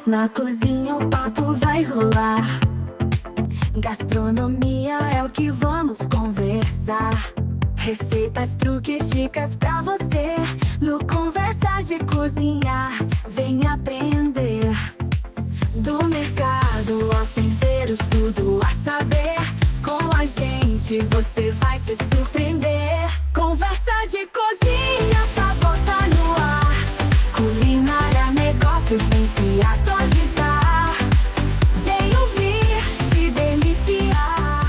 Na cozinha o papo vai rolar. Gastronomia é o que vamos conversar. Receitas, truques, dicas pra você. No Conversa de Cozinhar, vem aprender. Do mercado aos temperos, tudo a saber. Com a gente você vai se surpreender. Conversa de Cozinha, sabor tá no ar. Culinária, negócios, vem se atualizar. Vem ouvir, se deliciar.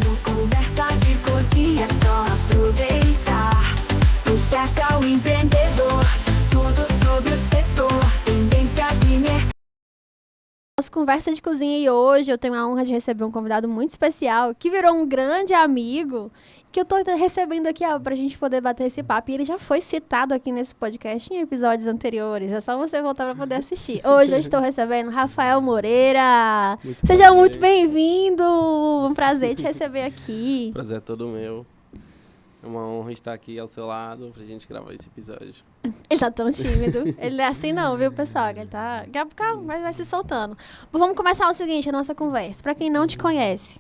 No Conversa de Cozinha é só aproveitar. Do chefe ao empreendedor, tudo sobre o setor, tendências e mercado. Nossa Conversa de Cozinha, e hoje eu tenho a honra de receber um convidado muito especial, que virou um grande amigo, que eu tô recebendo aqui, ó, pra gente poder bater esse papo. E ele já foi citado aqui nesse podcast em episódios anteriores, é só você voltar pra poder assistir. Hoje eu estou recebendo Rafael Moreira. Seja muito bem-vindo, um prazer te receber aqui. Prazer é todo meu. É uma honra estar aqui ao seu lado pra gente gravar esse episódio. Ele tá tão tímido. Ele não é assim não, viu, pessoal? Ele tá... Calma, mas vai se soltando. Vamos começar o seguinte, a nossa conversa. Pra quem não te conhece,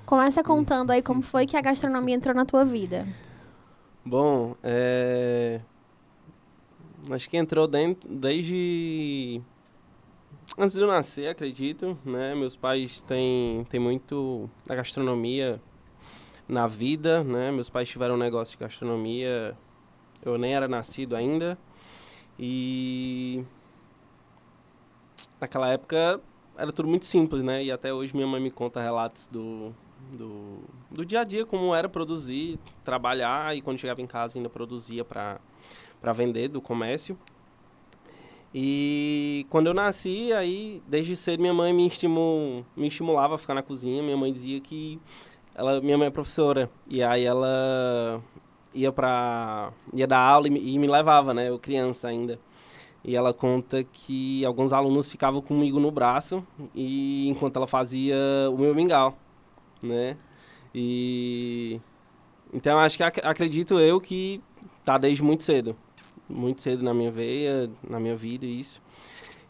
começa contando aí como foi que a gastronomia entrou na tua vida. Bom, acho que entrou desde antes de eu nascer, acredito, né? Meus pais têm muito a gastronomia na vida, né? Meus pais tiveram um negócio de gastronomia, eu nem era nascido ainda. E naquela época era tudo muito simples, né? E até hoje minha mãe me conta relatos do dia a dia, como era produzir, trabalhar, e quando chegava em casa ainda produzia para vender do comércio. E quando eu nasci, aí desde cedo minha mãe me estimulava a ficar na cozinha. Minha mãe dizia que minha mãe é professora, e aí ela ia dar aula e me levava, né? Eu criança ainda. E ela conta que alguns alunos ficavam comigo no braço e enquanto ela fazia o meu mingau, né? E então acho que acredito eu que tá desde muito cedo na minha veia, na minha vida, isso.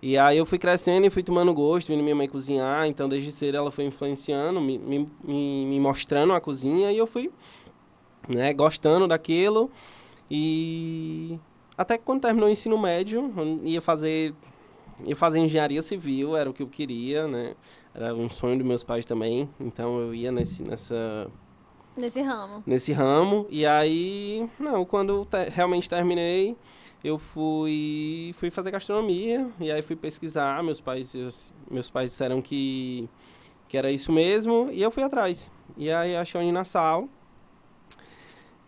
E aí eu fui crescendo e fui tomando gosto, vendo minha mãe cozinhar, então desde cedo ela foi influenciando, me mostrando a cozinha, e eu fui, né, gostando daquilo. E até que quando terminou o ensino médio, eu ia fazer engenharia civil, era o que eu queria, né? Era um sonho dos meus pais também, então eu ia nesse ramo. E aí, quando realmente terminei, eu fui fazer gastronomia, e aí fui pesquisar. Meus pais disseram que era isso mesmo, e eu fui atrás. E aí achei a Uninasal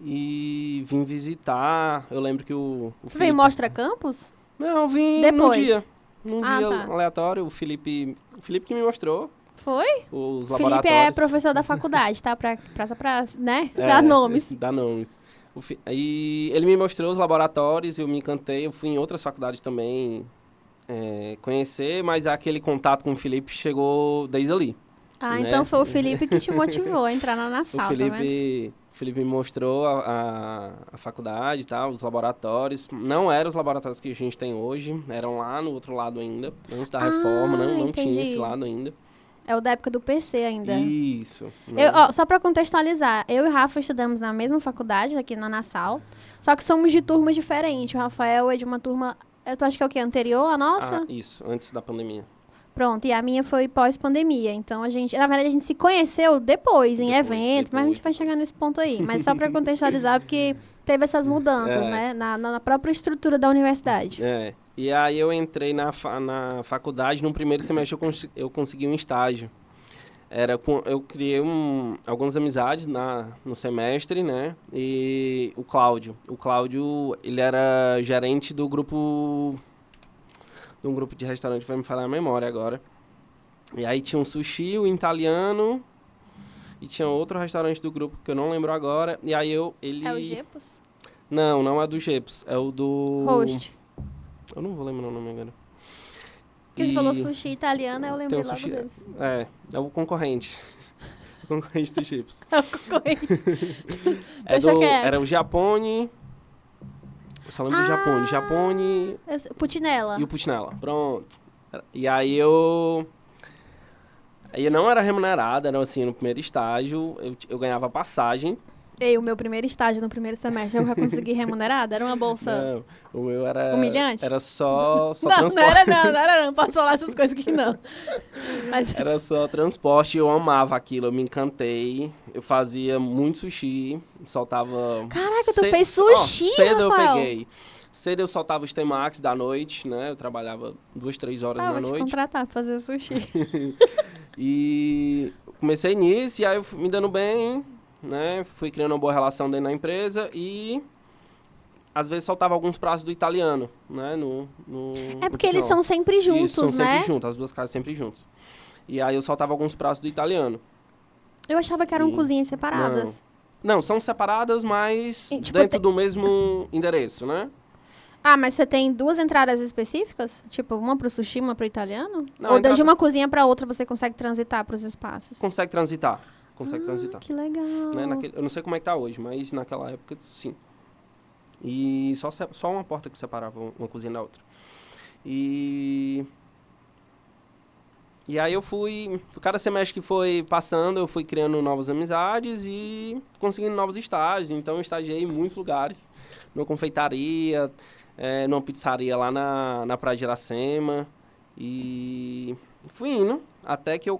e vim visitar. Eu lembro que Você veio Mostra Campus? Não, eu vim depois. num dia tá. aleatório. O Felipe que me mostrou. Foi? Os Felipe laboratórios. é professor da faculdade, tá? Só pra né? Dar nomes. Dar nomes. E ele me mostrou os laboratórios, eu me encantei. Eu fui em outras faculdades também conhecer, mas aquele contato com o Felipe chegou desde ali. Ah, né? então foi o Felipe que te motivou a entrar na Nassau, O Felipe me mostrou a faculdade e tal, os laboratórios. Não eram os laboratórios que a gente tem hoje, eram lá no outro lado ainda, antes da reforma, não tinha esse lado ainda. É o da época do PC ainda. Isso. Só para contextualizar, eu e o Rafa estudamos na mesma faculdade, aqui na Nassau, só que somos de turmas diferentes. O Rafael é de uma turma, eu acho que é o quê? Anterior à nossa? Isso, antes da pandemia. Pronto, e a minha foi pós-pandemia. Então, na verdade, a gente se conheceu depois, em eventos, mas a gente vai chegar nesse ponto aí. Mas só para contextualizar, porque teve essas mudanças, né? Na própria estrutura da universidade. E aí eu entrei na faculdade, no primeiro semestre eu consegui um estágio. Eu criei algumas amizades no semestre, né? E o Cláudio, ele era gerente de um grupo de restaurante, vai me falar a memória agora. E aí tinha um sushi, um italiano, e tinha outro restaurante do grupo que eu não lembro agora. E aí ele... É o Gepos? Não é do Gepos, é o do... Host. Eu não vou lembrar o nome agora. Porque você falou sushi italiano, eu lembrei logo deles. É o concorrente. O concorrente do Gepos. É o concorrente. Era o Giapone... Eu só lembro do Giapone. Putinella. E o Putinella. Pronto. E aí eu não era remunerado, era assim, no primeiro estágio, eu ganhava passagem. Ei, o meu primeiro estágio no primeiro semestre eu já consegui remunerada? Era uma bolsa Não, o meu era... humilhante? Era só Não, transporte. não era não. Posso falar essas coisas aqui não. Mas Era só transporte, eu amava aquilo, eu me encantei. Eu fazia muito sushi, soltava... Caraca, tu fez sushi, cedo Rafael? eu peguei. Cedo eu soltava os Temax da noite, né? Eu trabalhava 2, 3 horas vou na te noite. contratar pra fazer sushi. E comecei nisso, e aí eu fui me dando bem, né? Fui criando uma boa relação dentro da empresa e às vezes soltava alguns pratos do italiano, né? É porque eles são sempre juntos, Isso, são né? sempre juntos, as duas casas sempre juntos. E aí eu soltava alguns pratos do italiano. Eu achava que eram E- cozinhas separadas. Não, são separadas, mas E, tipo, dentro do mesmo endereço, né? Ah, mas você tem 2 entradas específicas? Tipo, uma pro sushi, uma pro italiano? Não, Ou entrada- de uma cozinha pra outra você consegue transitar pros espaços? Consegue transitar. Consegue transitar. Que legal. Né? Eu não sei como é que tá hoje, mas naquela época, sim. E só uma porta que separava uma cozinha da outra. E aí eu fui... Cada semestre que foi passando, eu fui criando novas amizades e conseguindo novos estágios. Então, eu estagiei em muitos lugares. Numa confeitaria, numa pizzaria lá na Praia de Iracema. E fui indo até que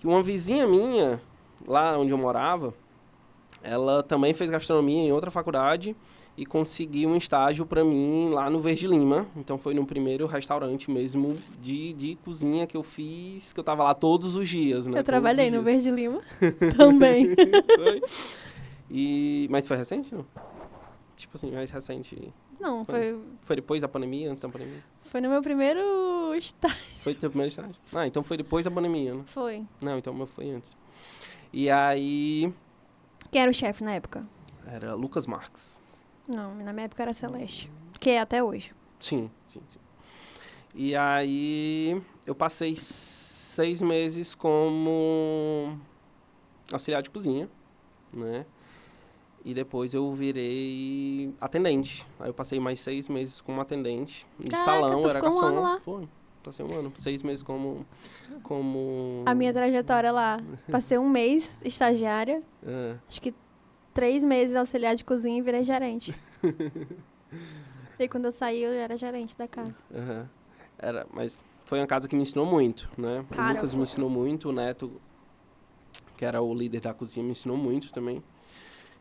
uma vizinha minha, lá onde eu morava, ela também fez gastronomia em outra faculdade e conseguiu um estágio para mim lá no Verde Lima. Então foi no primeiro restaurante mesmo de cozinha que eu fiz, que eu tava lá todos os dias, né? Eu trabalhei no Todos os Verde Lima também. dias. Foi. Mas foi recente, não? Tipo assim, mais recente. Não, Foi depois da pandemia, antes da pandemia? foi no meu primeiro estágio. Foi teu primeiro estágio? Ah, então foi depois da pandemia, né? Foi. Não, então o meu foi antes. E aí, Quem era o chefe na época? era Lucas Marques. Não, na minha época era Celeste. Que é até hoje. Sim. E aí, eu passei 6 meses como auxiliar de cozinha, né? E depois eu virei atendente. Aí eu passei mais 6 meses como atendente. De Caraca, salão, tu era ficou um garçom. ano lá. Foi. Passei um ano. 6 meses como... A minha trajetória lá. Passei 1 mês estagiária. Ah, Acho que 3 meses auxiliar de cozinha e virei gerente. E quando eu saí, eu era gerente da casa. aham. Mas foi uma casa que me ensinou muito, né? Cara, O Lucas me ensinou muito, o Neto, que era o líder da cozinha, me ensinou muito também.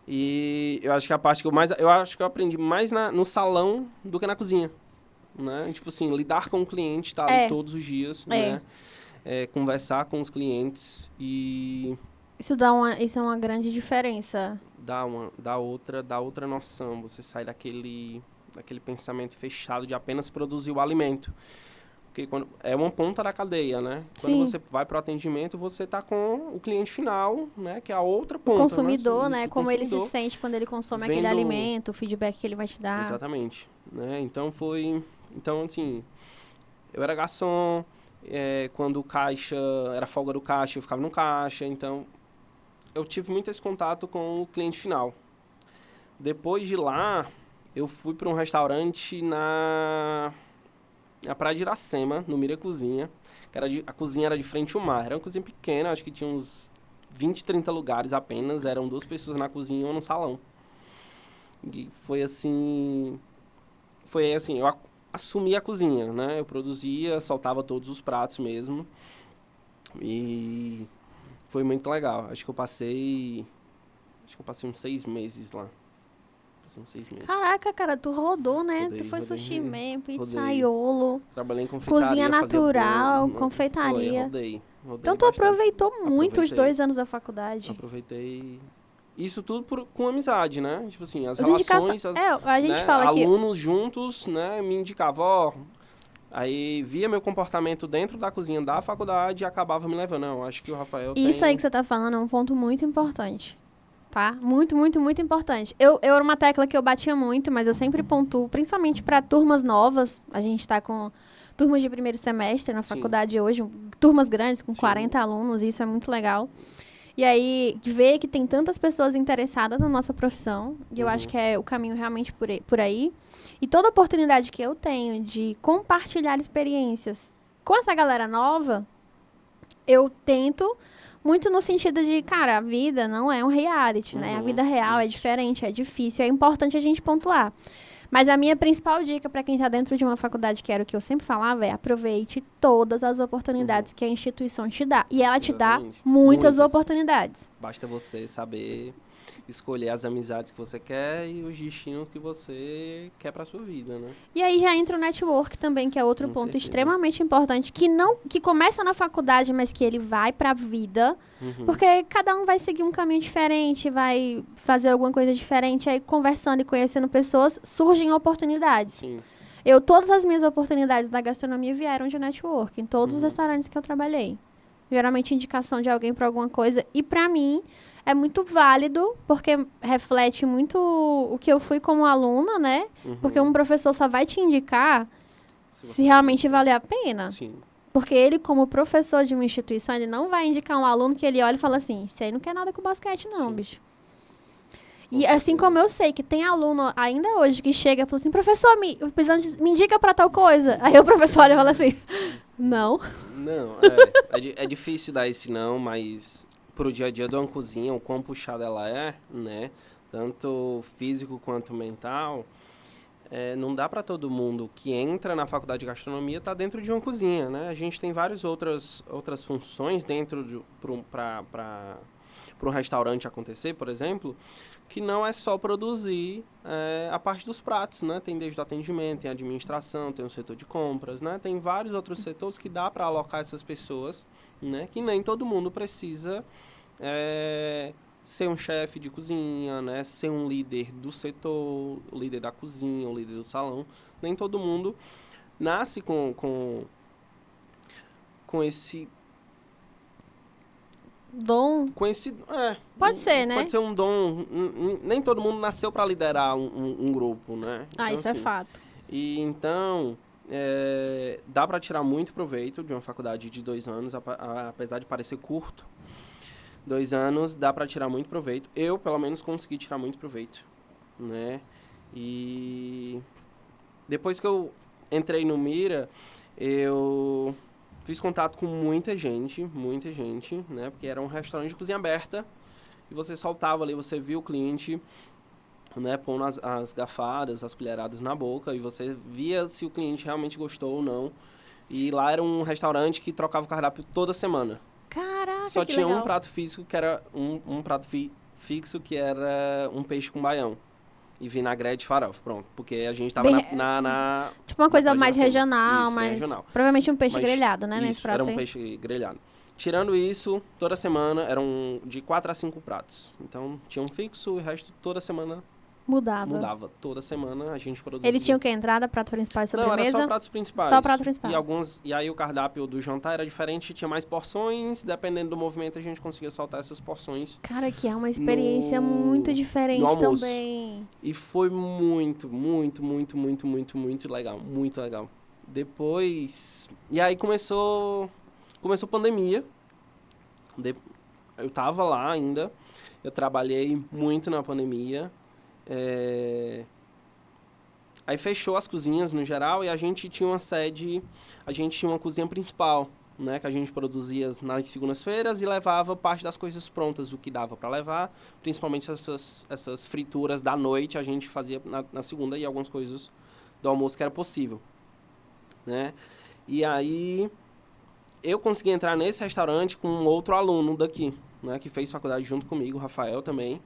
E eu acho que a parte que eu acho que eu aprendi mais no salão do que na cozinha, né? Tipo assim, lidar com o cliente, estar ali todos os dias, né? Conversar com os clientes e Isso é uma grande diferença. dar outra noção. Você sai daquele pensamento fechado de apenas produzir o alimento. Porque é uma ponta da cadeia, né? Sim. Quando você vai para o atendimento, você está com o cliente final, né? Que é a outra ponta. O consumidor, né? Isso, o Como ele se consumidor. sente quando ele consome aquele Vendo- alimento, o feedback que ele vai te dar. Exatamente. Né? Então, assim, eu era garçom, quando o caixa, era folga do caixa, eu ficava no caixa. Então, eu tive muito esse contato com o cliente final. Depois de lá, eu fui para um restaurante na Praia de Iracema, no Mira Cozinha. A cozinha era de frente ao mar. Era uma cozinha pequena, acho que tinha uns 20, 30 lugares apenas. Eram 2 pessoas na cozinha e uma no salão. E foi assim, eu assumi a cozinha, né? Eu produzia, soltava todos os pratos mesmo. E foi muito legal. Acho que eu passei uns 6 meses lá. Passei uns 6 meses. Caraca, cara, tu rodou, né? Rodei, Tu foi rodei. sushi man, Rodei. pizzaiolo. Trabalhei em confeitaria. Cozinha fazia natural, bolo. confeitaria. Rodei Então tu bastante. aproveitou muito os Aproveitei. 2 anos da faculdade. Aproveitei. Isso tudo com amizade, né? Tipo assim, as As relações... indicações. A gente né? fala que Alunos juntos, né? Me indicavam, ó... Aí via meu comportamento dentro da cozinha da faculdade e acabava me levando. Não, acho que o Rafael isso tem... aí que você tá falando é um ponto muito importante. Tá? Muito, muito, muito importante. Eu era uma tecla que eu batia muito, mas eu sempre pontuo, principalmente para turmas novas. A gente tá com turmas de primeiro semestre na Sim. faculdade hoje, turmas grandes, com Sim. 40 alunos, e isso é muito legal. E aí, ver que tem tantas pessoas interessadas na nossa profissão, e eu acho que é o caminho realmente por aí. E toda oportunidade que eu tenho de compartilhar experiências com essa galera nova, eu tento muito no sentido de, cara, a vida não é um reality, né? A vida real é diferente, é difícil, é importante a gente pontuar. Mas a minha principal dica para quem está dentro de uma faculdade, que era o que eu sempre falava, é aproveite todas as oportunidades que a instituição te dá. E ela te dá muitas oportunidades. Basta você saber escolher as amizades que você quer e os destinos que você quer para sua vida, né? E aí já entra o network também, que é outro Com ponto certeza. extremamente importante, que começa na faculdade, mas que ele vai para a vida, porque cada um vai seguir um caminho diferente, vai fazer alguma coisa diferente, aí conversando e conhecendo pessoas, surgem oportunidades. Sim. Todas as minhas oportunidades da gastronomia vieram de network, em todos os restaurantes que eu trabalhei. Geralmente indicação de alguém para alguma coisa, e para mim é muito válido, porque reflete muito o que eu fui como aluna, né? Porque um professor só vai te indicar se realmente valer a pena. Sim. Porque ele, como professor de uma instituição, ele não vai indicar um aluno que ele olha e fala assim, isso aí não quer nada com basquete não, bicho. E assim como eu sei que tem aluno ainda hoje que chega e fala assim, professor, me indica pra tal coisa. Aí o professor olha e fala assim, não. Não, é difícil dar esse não, mas pro dia a dia de uma cozinha, o quão puxada ela é, né? Tanto físico quanto mental, não dá para todo mundo que entra na faculdade de gastronomia estar dentro de uma cozinha, né? A gente tem várias outras funções dentro para um restaurante acontecer, por exemplo, que não é só produzir a parte dos pratos, né? Tem desde o atendimento, tem a administração, tem o setor de compras, né? Tem vários outros setores que dá para alocar essas pessoas, né? Que nem todo mundo precisa ser um chefe de cozinha, né? Ser um líder do setor, o líder da cozinha, o líder do salão. Nem todo mundo nasce com esse dom. Pode ser, né? Pode ser um dom. Nem todo mundo nasceu para liderar um grupo, né? Então, isso assim, é fato. E então, dá para tirar muito proveito de uma faculdade de 2 anos, apesar de parecer curto. 2 anos dá para tirar muito proveito. Eu, pelo menos, consegui tirar muito proveito, né? E depois que eu entrei no Mira, eu fiz contato com muita gente, né? Porque era um restaurante de cozinha aberta. E você soltava ali, você via o cliente, né? Pondo as garfadas, as colheradas na boca. E você via se o cliente realmente gostou ou não. E lá era um restaurante que trocava o cardápio toda semana. Caraca, Só que tinha legal. um prato físico que era um prato fixo que era um peixe com baião. E vinagrete de farofa, pronto. Porque a gente tava na tipo uma coisa mais cima. regional, Isso, mas regional. Provavelmente um peixe grelhado, né? Nesse Isso, prato era um peixe grelhado. Tirando isso, toda semana eram de 4 a 5 pratos. Então, tinha um fixo e o resto toda semana mudava. Toda semana a gente produzia. Ele tinha o que? Entrada, prato principal e sobremesa? Não, era só pratos principais. Só prato principal. E aí o cardápio do jantar era diferente, tinha mais porções, dependendo do movimento a gente conseguia soltar essas porções. Cara, que é uma experiência muito diferente também. E foi muito, muito, muito, muito, muito, muito legal. Muito legal. Depois... E aí começou pandemia. Eu tava lá ainda. Eu trabalhei muito na pandemia. Aí fechou as cozinhas no geral e a gente tinha uma cozinha principal, né, que a gente produzia nas segundas-feiras e levava parte das coisas prontas, o que dava para levar, principalmente essas frituras da noite a gente fazia na segunda e algumas coisas do almoço que era possível, né? E aí eu consegui entrar nesse restaurante com um outro aluno daqui, né, que fez faculdade junto comigo, o Rafael também.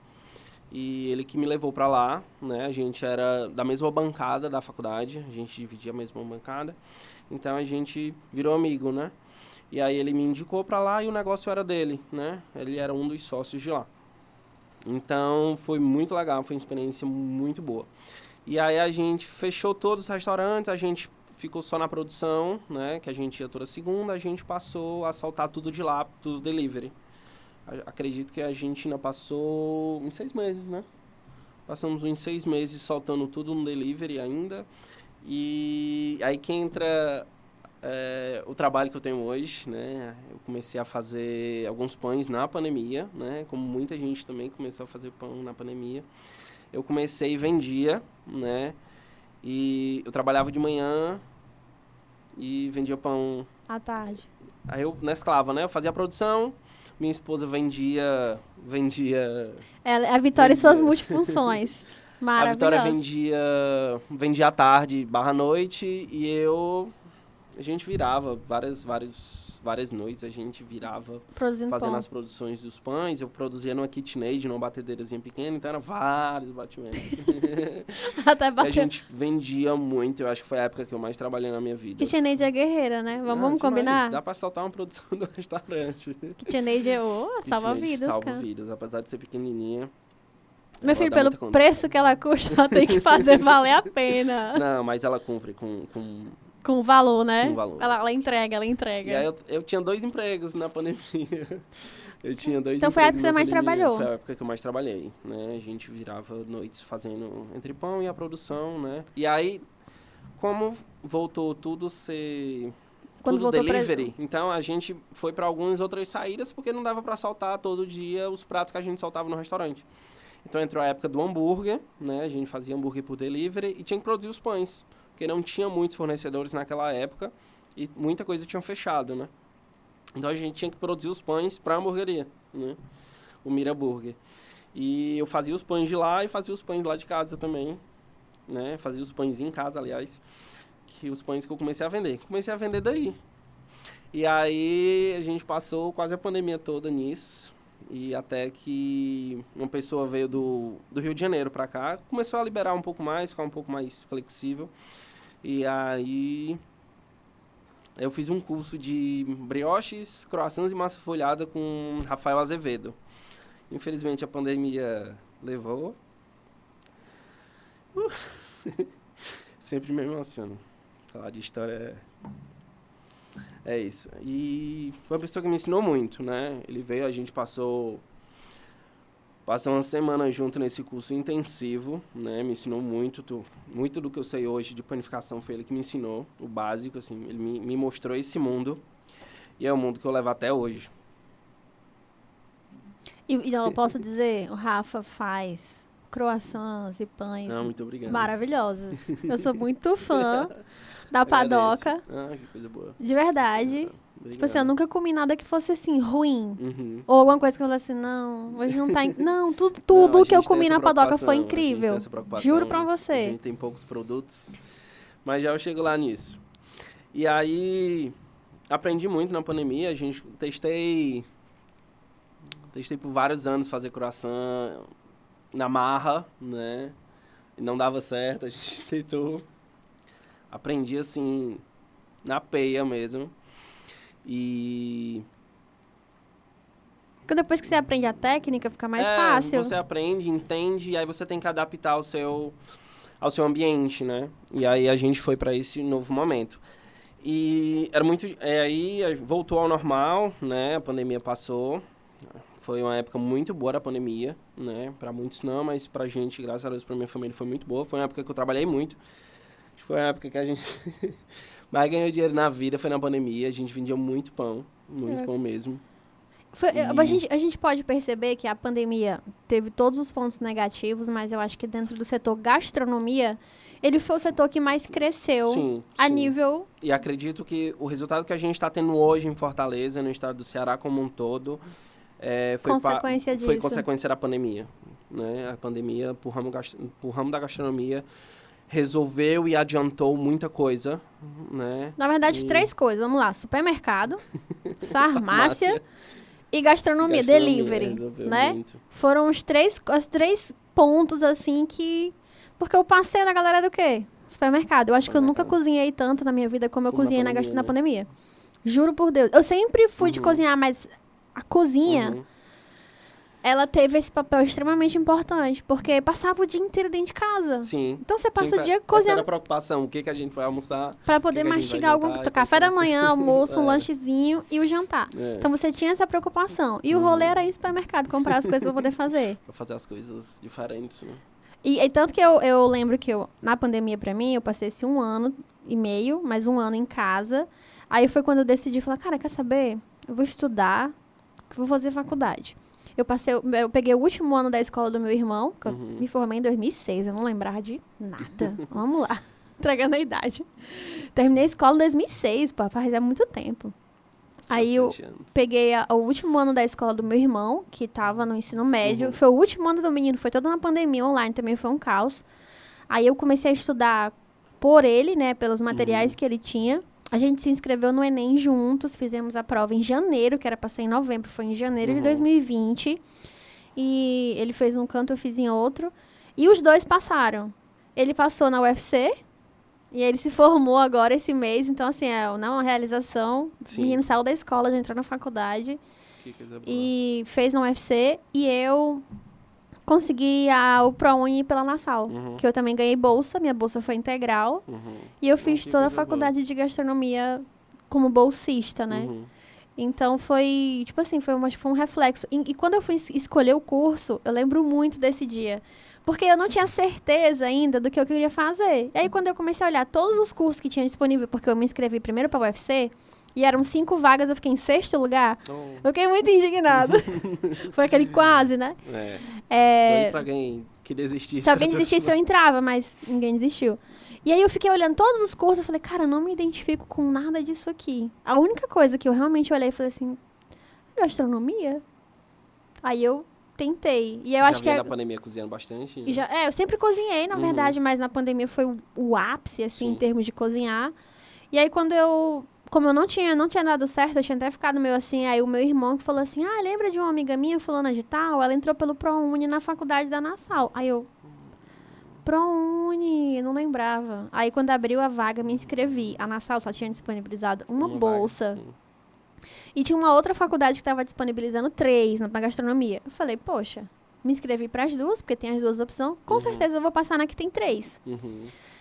E ele que me levou para lá, né? A gente era da mesma bancada da faculdade, a gente dividia a mesma bancada. Então a gente virou amigo, né? E aí ele me indicou para lá e o negócio era dele, né? Ele era um dos sócios de lá. Então foi muito legal, foi uma experiência muito boa. E aí a gente fechou todos os restaurantes, a gente ficou só na produção, né? Que a gente ia toda segunda, a gente passou a soltar tudo de lá, tudo delivery. Acredito que a gente ainda passou em 6 meses, né? Passamos uns 6 meses soltando tudo no delivery ainda. E aí que entra o trabalho que eu tenho hoje, né? Eu comecei a fazer alguns pães na pandemia, né? Como muita gente também começou a fazer pão na pandemia. Eu comecei e vendia, né? E eu trabalhava de manhã e vendia pão. À tarde. Aí eu, na esclava, né? Eu fazia a produção, minha esposa vendia... A Vitória e suas Vendia. multifunções. A Vitória Maravilhoso. vendia à tarde barra noite e a gente virava várias noites, a gente virava Produzindo fazendo pão. as produções dos pães. Eu produzia numa KitchenAid, numa batedeirazinha pequena, então era vários batimentos. Até E a bater. gente vendia muito, eu acho que foi a época que eu mais trabalhei na minha vida. KitchenAid é guerreira, né? Não, Vamos demais, combinar? Dá pra saltar uma produção do restaurante. KitchenAid é salva KitchenAid vidas, salva cara. vidas, apesar de ser pequenininha. Meu ela filho, dá pelo muita conta. preço que ela custa, ela tem que fazer valer a pena. Não, mas ela cumpre com Com valor, né? Com valor. Ela entrega. E aí eu tinha 2 empregos na pandemia. Eu tinha 2 Então foi a época empregos que você na mais pandemia. trabalhou? Foi a época que eu mais trabalhei, né? A gente virava noites fazendo entre pão e a produção, né? E aí, como voltou tudo ser... Quando tudo voltou delivery, então a gente foi para algumas outras saídas porque não dava para soltar todo dia os pratos que a gente soltava no restaurante. Então entrou a época do hambúrguer, né? A gente fazia hambúrguer por delivery e tinha que produzir os pães, porque não tinha muitos fornecedores naquela época e muita coisa tinha fechado, né? Então a gente tinha que produzir os pães para a hamburgueria, né? O Mira Burger. E eu fazia os pães de lá e fazia os pães lá de casa também, né? Fazia os pães em casa, aliás, que os pães que eu comecei a vender. Comecei a vender daí. E aí a gente passou quase a pandemia toda nisso. E até que uma pessoa veio do Rio de Janeiro para cá, começou a liberar um pouco mais, ficar um pouco mais flexível. E aí eu fiz um curso de brioches, croissants e massa folhada com Rafael Azevedo. Infelizmente a pandemia levou. Sempre me emociono. Falar de história é isso. E foi uma pessoa que me ensinou muito, né? Ele veio, a gente passou uma semana junto nesse curso intensivo, né? Me ensinou muito, muito do que eu sei hoje de panificação foi ele que me ensinou, o básico, assim. Ele me mostrou esse mundo e é o mundo que eu levo até hoje. E eu posso dizer, o Rafa faz croissants e pães Não, muito obrigado. maravilhosos. Eu sou muito fã da Padoca, Que coisa boa. de verdade. Obrigado. Tipo assim, eu nunca comi nada que fosse assim, ruim. Uhum. Ou alguma coisa que eu falei assim, não, hoje não tá... Não, tudo Não, a que eu gente tem comi essa na Padoca foi preocupação, a gente tem incrível. essa preocupação, Juro pra A você. gente tem poucos produtos, mas já eu chego lá nisso. E aí, aprendi muito na pandemia, a gente testei por vários anos fazer croissant na marra, né? E não dava certo, a gente tentou. Aprendi assim, na peia mesmo. E Porque depois que você aprende a técnica, fica mais fácil. você aprende, entende, e aí você tem que adaptar ao seu ambiente, né? E aí a gente foi para esse novo momento. E era muito... aí voltou ao normal, né? A pandemia passou. Foi uma época muito boa da pandemia, né? Para muitos não, mas pra gente, graças a Deus, pra minha família foi muito boa. Foi uma época que eu trabalhei muito. Foi uma época que a gente mais ganhou dinheiro na vida, foi na pandemia. A gente vendia muito pão mesmo. A gente pode perceber que a pandemia teve todos os pontos negativos, mas eu acho que dentro do setor gastronomia, ele foi o setor que mais cresceu Sim, a sim. nível... E acredito que o resultado que a gente está tendo hoje em Fortaleza, no estado do Ceará como um todo, foi consequência da pandemia. Né? A pandemia, pro ramo da gastronomia, resolveu e adiantou muita coisa. Né? Na verdade, 3 coisas. Vamos lá. Supermercado, farmácia e gastronomia, delivery. Resolveu Né? muito. Foram os três pontos, assim, que... Porque o passeio da galera era o quê? Supermercado. Eu acho que eu nunca cozinhei tanto na minha vida como eu cozinhei na pandemia. Juro por Deus. Eu sempre fui de cozinhar, mas a cozinha, ela teve esse papel extremamente importante, porque passava o dia inteiro dentro de casa. Sim. Então você passa Sempre o dia essa cozinhando era a preocupação, o que a gente vai almoçar, pra poder que a gente vai mastigar algum jantar, café da então, manhã, almoço, um lanchezinho e o jantar. Então você tinha essa preocupação. E o rolê era ir ao supermercado, comprar as coisas pra poder fazer. Pra fazer as coisas diferentes, né? E tanto que eu lembro que na pandemia, pra mim, eu passei esse 1 ano e meio, mais um ano em casa. Aí foi quando eu decidi, falar, cara, quer saber? Eu vou estudar, vou fazer faculdade. Eu peguei o último ano da escola do meu irmão, que eu me formei em 2006, eu não lembrava de nada. Vamos lá, entregando a idade. Terminei a escola em 2006, pô, faz muito tempo. Aí eu peguei o último ano da escola do meu irmão, que estava no ensino médio. Foi o último ano do menino, foi toda na pandemia online, também foi um caos. Aí eu comecei a estudar por ele, né, pelos materiais que ele tinha. A gente se inscreveu no Enem juntos, fizemos a prova em janeiro, que era para ser em novembro, foi em janeiro de 2020. E ele fez um canto, eu fiz em outro. E os dois passaram. Ele passou na UFC e ele se formou agora esse mês. Então, assim, é uma realização. Sim. O menino saiu da escola, já entrou na faculdade. Que coisa boa. E fez na UFC. E eu consegui o ProUni pela Nassau, que eu também ganhei bolsa. Minha bolsa foi integral. E eu fiz toda a faculdade de gastronomia como bolsista, né? Então, foi, tipo assim, foi um reflexo. E quando eu fui escolher o curso, eu lembro muito desse dia. Porque eu não tinha certeza ainda do que eu queria fazer. E aí, quando eu comecei a olhar todos os cursos que tinha disponível, porque eu me inscrevi primeiro para o UFC, e eram 5 vagas, eu fiquei em 6º lugar. Eu fiquei muito indignada. Foi aquele quase, né? Doido pra alguém que desistisse. Se alguém desistisse, eu entrava, mas ninguém desistiu. E aí eu fiquei olhando todos os cursos, eu falei, cara, eu não me identifico com nada disso aqui. A única coisa que eu realmente olhei e falei assim, gastronomia? Aí eu tentei. E eu acho que na pandemia cozinhando bastante. E eu sempre cozinhei, na verdade, mas na pandemia foi o ápice, assim, em termos de cozinhar. E aí quando como eu não tinha dado certo, eu tinha até ficado meio assim, aí o meu irmão que falou assim, lembra de uma amiga minha, fulana de tal? Ela entrou pelo ProUni na faculdade da Nassau. Aí eu, ProUni, não lembrava. Aí quando abriu a vaga, me inscrevi. A Nassau só tinha disponibilizado uma bolsa. E tinha uma outra faculdade que estava disponibilizando 3 na gastronomia. Eu falei, poxa, me inscrevi para as duas, porque tem as duas opções. Com certeza eu vou passar na que tem 3.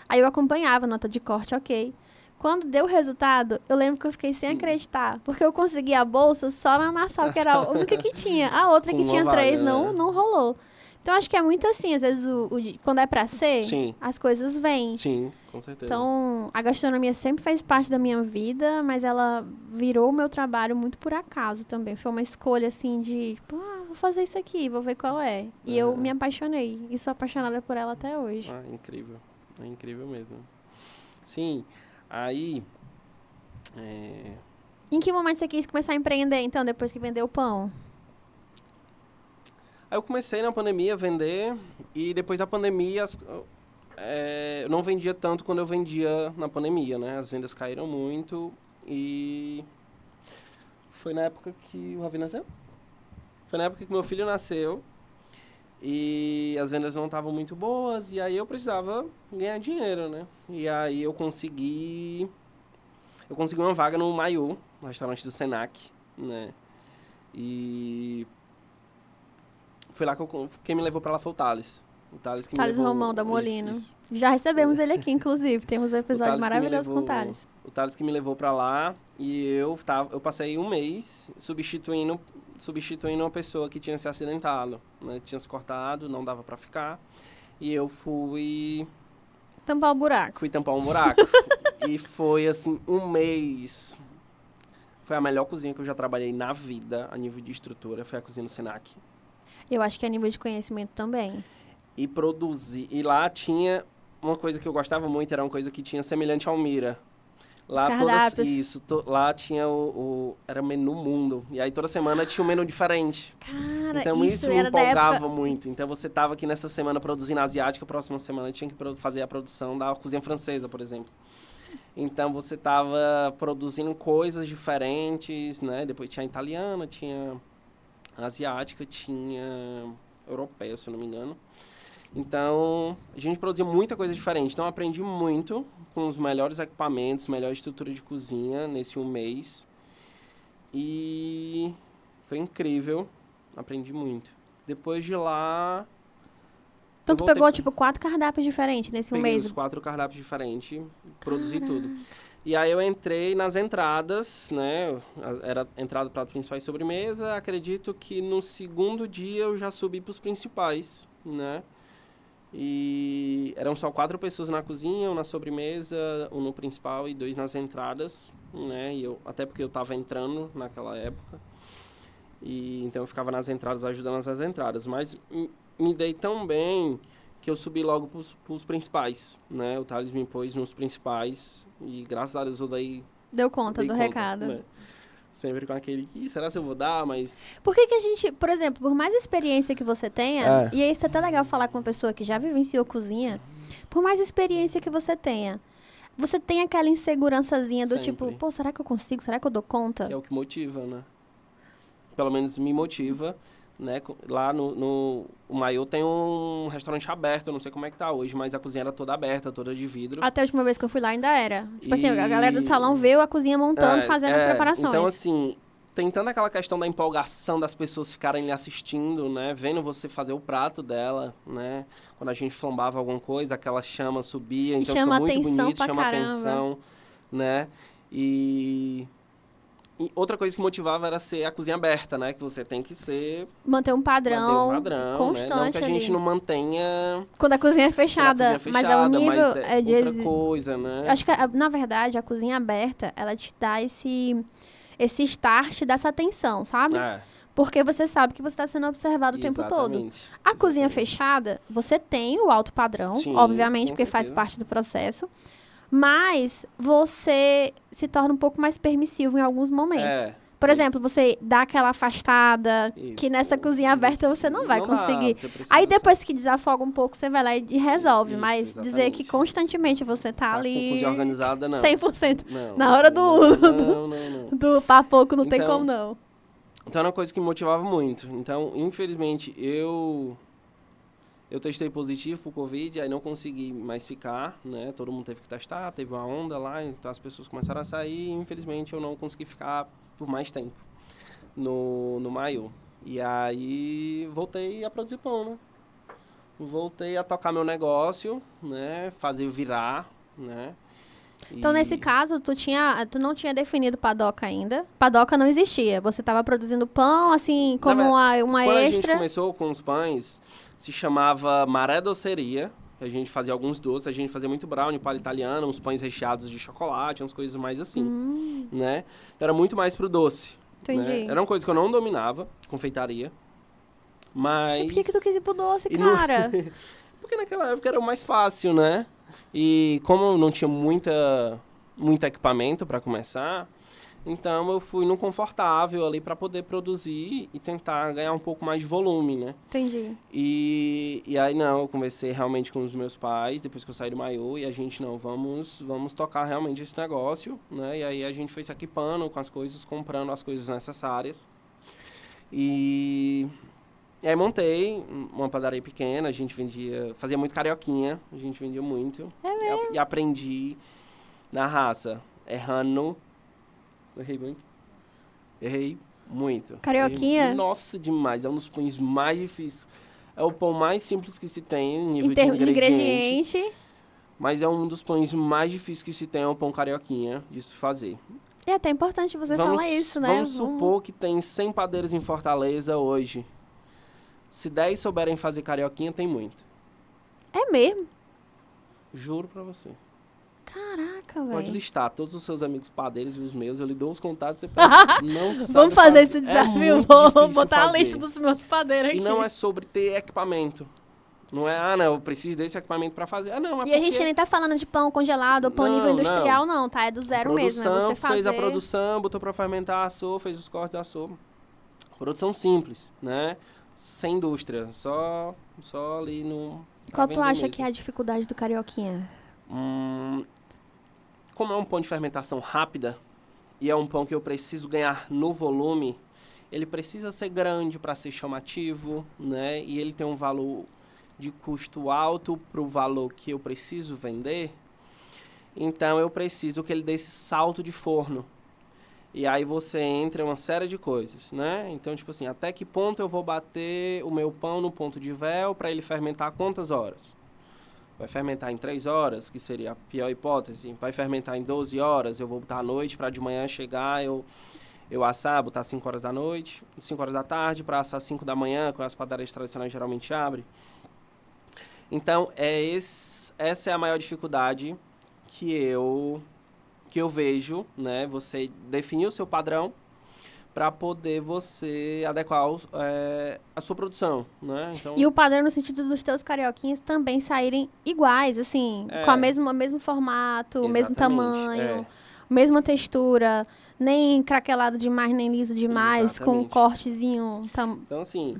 Aí eu acompanhava, nota de corte, ok. Quando deu o resultado, eu lembro que eu fiquei sem acreditar. Porque eu consegui a bolsa só na Nassau, que era a única que tinha. A outra que tinha 3 não rolou. Então, acho que é muito assim. Às vezes, quando é pra ser, as coisas vêm. Sim, com certeza. Então, a gastronomia sempre fez parte da minha vida, mas ela virou o meu trabalho muito por acaso também. Foi uma escolha, assim, de... Tipo, vou fazer isso aqui, vou ver qual é. E eu me apaixonei. E sou apaixonada por ela até hoje. Incrível. É incrível mesmo. Sim. Aí... Em que momento você quis começar a empreender, então, depois que vendeu o pão? Aí eu comecei na pandemia a vender, e depois da pandemia eu não vendia tanto quando eu vendia na pandemia, né? As vendas caíram muito, e foi na época que o Ravi nasceu. Foi na época que meu filho nasceu, e as vendas não estavam muito boas, e aí eu precisava ganhar dinheiro, né? E aí eu consegui uma vaga no Maiô, no restaurante do Senac, né? E foi lá que quem me levou pra lá foi o Thales. O Thales que Thales me levou... Romão, da Molino. Isso. Já recebemos ele aqui, inclusive. Temos um episódio maravilhoso com o Thales. O Thales que me levou pra lá, e eu passei um mês substituindo uma pessoa que tinha se acidentado, né? Tinha se cortado, não dava pra ficar. E eu fui... Tampar o buraco. Fui tampar um buraco. E foi, assim, um mês... Foi a melhor cozinha que eu já trabalhei na vida, a nível de estrutura. Foi a cozinha do Senac. Eu acho que a nível de conhecimento também. E produzir. E lá tinha uma coisa que eu gostava muito, era uma coisa que tinha semelhante ao Mira. Lá lá tinha era menu mundo. E aí toda semana tinha um menu diferente. Cara, então isso me empolgava muito. Então você tava aqui nessa semana produzindo asiática, próxima semana tinha que fazer a produção da cozinha francesa, por exemplo. Então você tava produzindo coisas diferentes, né? Depois tinha a italiana, tinha a asiática, tinha europeia, se eu não me engano. Então, a gente produzia muita coisa diferente. Então, eu aprendi muito com os melhores equipamentos, melhor estrutura de cozinha nesse um mês. E foi incrível. Aprendi muito. Depois de lá... Então, tu pegou, tipo, 4 cardápios diferentes nesse um mês? Peguei os 4 cardápios diferentes, produzi tudo. E aí eu entrei nas entradas, né? Era entrada, prato principal e sobremesa. Acredito que no segundo dia eu já subi para os principais, né? E eram só 4 pessoas na cozinha, um na sobremesa, um no principal e 2 nas entradas, né? Até porque eu estava entrando naquela época. E então eu ficava nas entradas, ajudando nas entradas. Mas me dei tão bem que eu subi logo para os principais, né? O Thales me pôs nos principais e graças a Deus eu Deu conta do recado. Né? Sempre com aquele será que eu vou dar, mas... Por que a gente, por exemplo, por mais experiência que você tenha, e isso é até legal falar com uma pessoa que já vivenciou cozinha, por mais experiência que você tenha, você tem aquela insegurançazinha do tipo, pô, será que eu consigo? Será que eu dou conta? Que é o que motiva, né? Pelo menos me motiva, né? Lá no Maiô tem um restaurante aberto, eu não sei como é que tá hoje, mas a cozinha era toda aberta, toda de vidro. Até a última vez que eu fui lá ainda era. Tipo assim, a galera do salão veio a cozinha montando, fazendo as preparações. Então, assim, tem tanto aquela questão da empolgação das pessoas ficarem ali assistindo, né? Vendo você fazer o prato dela, né? Quando a gente flambava alguma coisa, aquela chama subia, então chama fica muito atenção bonito, pra chama caramba. atenção, né? E outra coisa que motivava era ser a cozinha aberta, né? Que você tem que manter um padrão constante, né? Não que a gente não mantenha... Quando a cozinha é fechada, mas é o nível... Mas é outra coisa, né? Acho que, na verdade, a cozinha aberta, ela te dá esse start dessa atenção, sabe? Porque você sabe que você está sendo observado o tempo todo. A cozinha fechada, você tem o alto padrão, obviamente, porque faz parte do processo. Mas você se torna um pouco mais permissivo em alguns momentos. Por exemplo, você dá aquela afastada, que nessa cozinha aberta você não vai conseguir. Aí depois que desafoga um pouco, você vai lá e resolve. Mas dizer que constantemente você tá ali... Com cozinha organizada, não. 100%. Não, na hora não. do papoco não tem como não. Então era uma coisa que me motivava muito. Então, infelizmente, eu testei positivo pro Covid, aí não consegui mais ficar, né? Todo mundo teve que testar, teve uma onda lá, então as pessoas começaram a sair e, infelizmente, eu não consegui ficar por mais tempo no Maiô. E aí, voltei a produzir pão, né? Voltei a tocar meu negócio, né? Fazer virar, né? Então, nesse caso, tu não tinha definido padoca ainda. Padoca não existia. Você estava produzindo pão, assim, como uma extra. Quando a gente começou com os pães, se chamava Maré Doceria. A gente fazia alguns doces, a gente fazia muito brownie, palha italiana, uns pães recheados de chocolate, umas coisas mais assim, né? Então, era muito mais pro doce. Entendi. Né? Era uma coisa que eu não dominava, confeitaria, mas... E por que tu quis ir pro doce, cara? Porque naquela época era o mais fácil, né? E como não tinha muito equipamento para começar, então eu fui no confortável ali para poder produzir e tentar ganhar um pouco mais de volume, né? Entendi. E aí eu conversei realmente com os meus pais, depois que eu saí do Maiô, e a gente, vamos tocar realmente esse negócio, né? E aí a gente foi se equipando com as coisas, comprando as coisas necessárias. E aí montei uma padaria pequena, a gente fazia muito carioquinha, a gente vendia muito. É mesmo? E aprendi na raça, errando. Errei muito. Carioquinha? Nossa, demais, é um dos pães mais difíceis. É o pão mais simples que se tem em nível em termos de ingrediente. Mas é um dos pães mais difíceis que se tem, é o pão carioquinha, de se fazer. É até importante você falar isso, né? Vamos supor que tem 100 padeiros em Fortaleza hoje. Se 10 souberem fazer carioquinha, tem muito. É mesmo? Juro pra você. Caraca, velho. Pode listar todos os seus amigos padeiros e os meus. Eu lhe dou os contatos. Você não sabe Vamos fazer esse desafio. Vou botar fazer. a lista dos meus padeiros aqui. E não é sobre ter equipamento. Não é, não, eu preciso desse equipamento pra fazer. Não, é e a gente nem tá falando de pão congelado ou pão nível industrial, não, tá? É do zero mesmo. É você fazer... fez a produção, botou pra fermentar, assou, fez os cortes, assou. Produção simples, né? Sem indústria, só ali no... Qual tu acha que é a dificuldade do carioquinha? Como é um pão de fermentação rápida e é um pão que eu preciso ganhar no volume, ele precisa ser grande para ser chamativo, né? E ele tem um valor de custo alto para o valor que eu preciso vender. Então, eu preciso que ele dê esse salto de forno. E aí você entra em uma série de coisas, né? Então, tipo assim, até que ponto eu vou bater o meu pão no ponto de véu para ele fermentar quantas horas? Vai fermentar em 3 horas, que seria a pior hipótese. Vai fermentar em 12 horas, eu vou botar à noite para de manhã chegar, eu assar, botar 5 horas da noite, 5 horas da tarde, para assar 5 da manhã, que as padarias tradicionais geralmente abrem. Então, essa é a maior dificuldade que eu vejo, né? Você definir o seu padrão para poder você adequar a sua produção, né? Então, E o padrão no sentido dos teus carioquinhas também saírem iguais, assim, com o mesmo formato, o mesmo tamanho, mesma textura, nem craquelado demais, nem liso demais, com um cortezinho. Então, assim,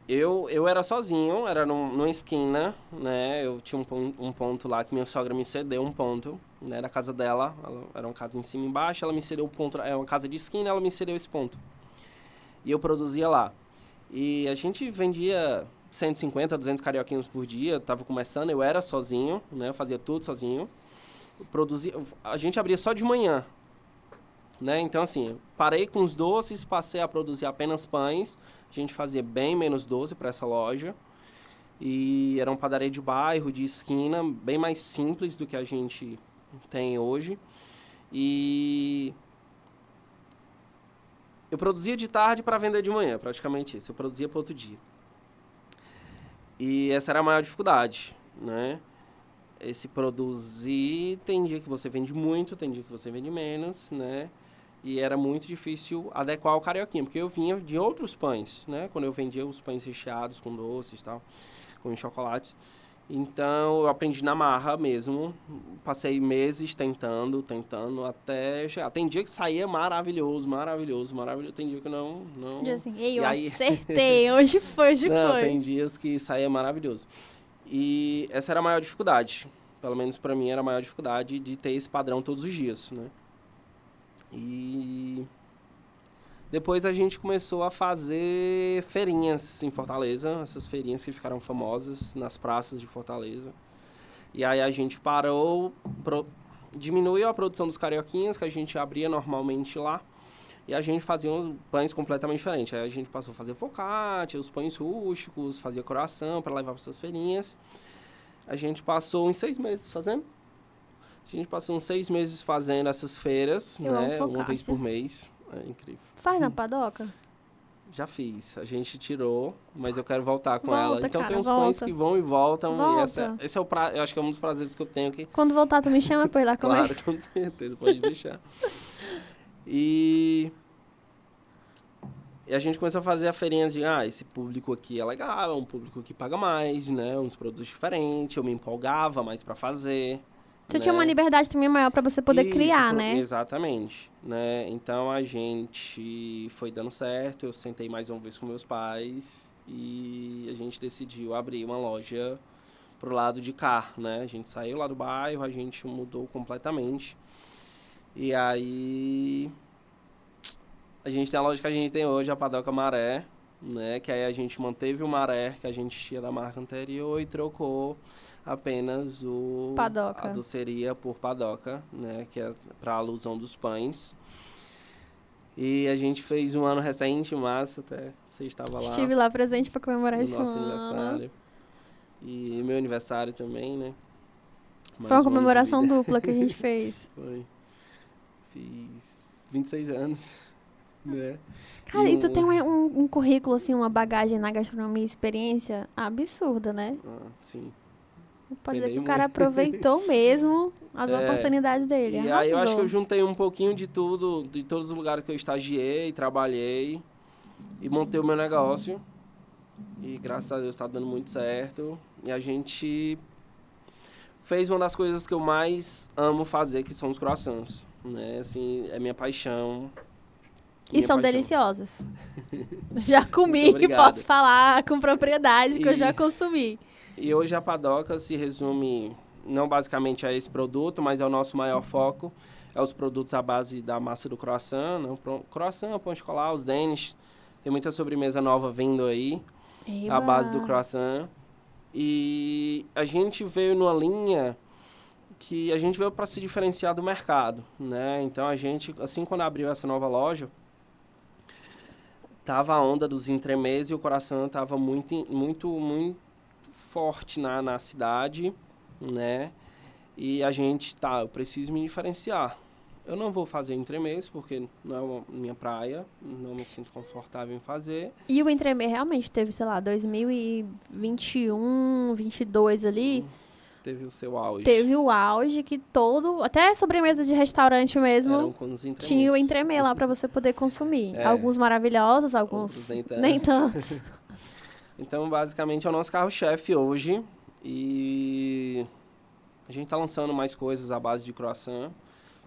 eu era sozinho, era numa esquina, né? Eu tinha um ponto lá que minha sogra me cedeu um ponto, né? Da casa dela, era uma casa em cima e embaixo, ela me cedeu um ponto, é uma casa de esquina, ela me cedeu esse ponto. E eu produzia lá. E a gente vendia 150, 200 carioquinhos por dia, tava começando, eu era sozinho, né? Eu fazia tudo sozinho. A gente abria só de manhã, né? Então, assim, eu parei com os doces, passei a produzir apenas pães. A gente fazia bem menos doce para essa loja. E era uma padaria de bairro, de esquina, bem mais simples do que a gente tem hoje. E eu produzia de tarde para vender de manhã, praticamente isso. Eu produzia para outro dia. E essa era a maior dificuldade, né? Esse produzir, tem dia que você vende muito, tem dia que você vende menos, né? E era muito difícil adequar o carioquinha, porque eu vinha de outros pães, né? Quando eu vendia os pães recheados com doces e tal, com chocolates. Então, eu aprendi na marra mesmo. Passei meses tentando, até chegar. Tem dia que saía maravilhoso. Tem dia que não. E assim, eu acertei, hoje foi. Tem dias que saía maravilhoso. E essa era a maior dificuldade. Pelo menos para mim era a maior dificuldade de ter esse padrão todos os dias, né? E depois a gente começou a fazer feirinhas em Fortaleza, essas feirinhas que ficaram famosas nas praças de Fortaleza. E aí a gente parou, diminuiu a produção dos carioquinhas, que a gente abria normalmente lá, e a gente fazia uns pães completamente diferentes. Aí a gente passou a fazer focaccia, os pães rústicos, fazia coração para levar para essas feirinhas. A gente passou uns 6 meses fazendo. A gente passou uns 6 meses fazendo essas feiras, né? Uma vez por mês. É incrível. Faz na padoca? Já fiz. A gente tirou, mas eu quero voltar com ela. Então cara, tem uns pães que vão e voltam. Volta. E esse é eu acho que é um dos prazeres que eu tenho aqui. Quando voltar, tu me chama pra ir lá comer? Claro, com certeza, pode deixar. E a gente começou a fazer a feirinha de, esse público aqui é legal, é um público que paga mais, né? Uns produtos diferentes, eu me empolgava mais pra fazer. Você tinha uma liberdade também maior para você poder criar, né? Exatamente, né? Então, a gente foi dando certo, eu sentei mais uma vez com meus pais e a gente decidiu abrir uma loja pro lado de cá, né? A gente saiu lá do bairro, a gente mudou completamente. E aí, a gente tem a loja que a gente tem hoje, a Padoca Maré, né? Que aí a gente manteve o Maré, que a gente tinha da marca anterior, e trocou apenas Padoca. A doceria por Padoca, né, que é para alusão dos pães. E a gente fez um ano recente, massa, até você estava lá. Estive lá presente para comemorar esse nosso aniversário. E meu aniversário também, né? Foi uma comemoração dupla que a gente fez. Foi. Fiz 26 anos, né? Cara, e tu tem um currículo, assim, uma bagagem na gastronomia e experiência absurda, né? Sim. Pode dizer que o cara aproveitou mesmo as oportunidades dele. E aí eu acho que eu juntei um pouquinho de tudo, de todos os lugares que eu estagiei, trabalhei e montei o meu negócio. E graças a Deus está dando muito certo. E a gente fez uma das coisas que eu mais amo fazer, que são os croissants, né? Assim, é minha paixão. E são deliciosos. Já comi e posso falar com propriedade que eu já consumi. E hoje a Padoca se resume não basicamente a esse produto, mas é o nosso maior foco. É os produtos à base da massa do croissant, né? Croissant, pão de chocolate, os Danish. Tem muita sobremesa nova vindo aí, à base do croissant. E a gente veio numa linha que a gente veio para se diferenciar do mercado, né? Então a gente, assim, quando abriu essa nova loja, tava a onda dos entremês e o croissant tava muito forte na cidade, né? E a gente, eu preciso me diferenciar. Eu não vou fazer entremês, porque não é minha praia, não me sinto confortável em fazer. E o entremê realmente teve, sei lá, 2021, 22 ali, Teve o seu auge. teve o auge que todo, até sobremesa de restaurante Eram mesmo, com os entremês. tinha o entremê lá pra você poder consumir. É. Alguns maravilhosos, alguns Outros nem tantos. Então, basicamente, é o nosso carro-chefe hoje. E a gente tá lançando mais coisas à base de croissant,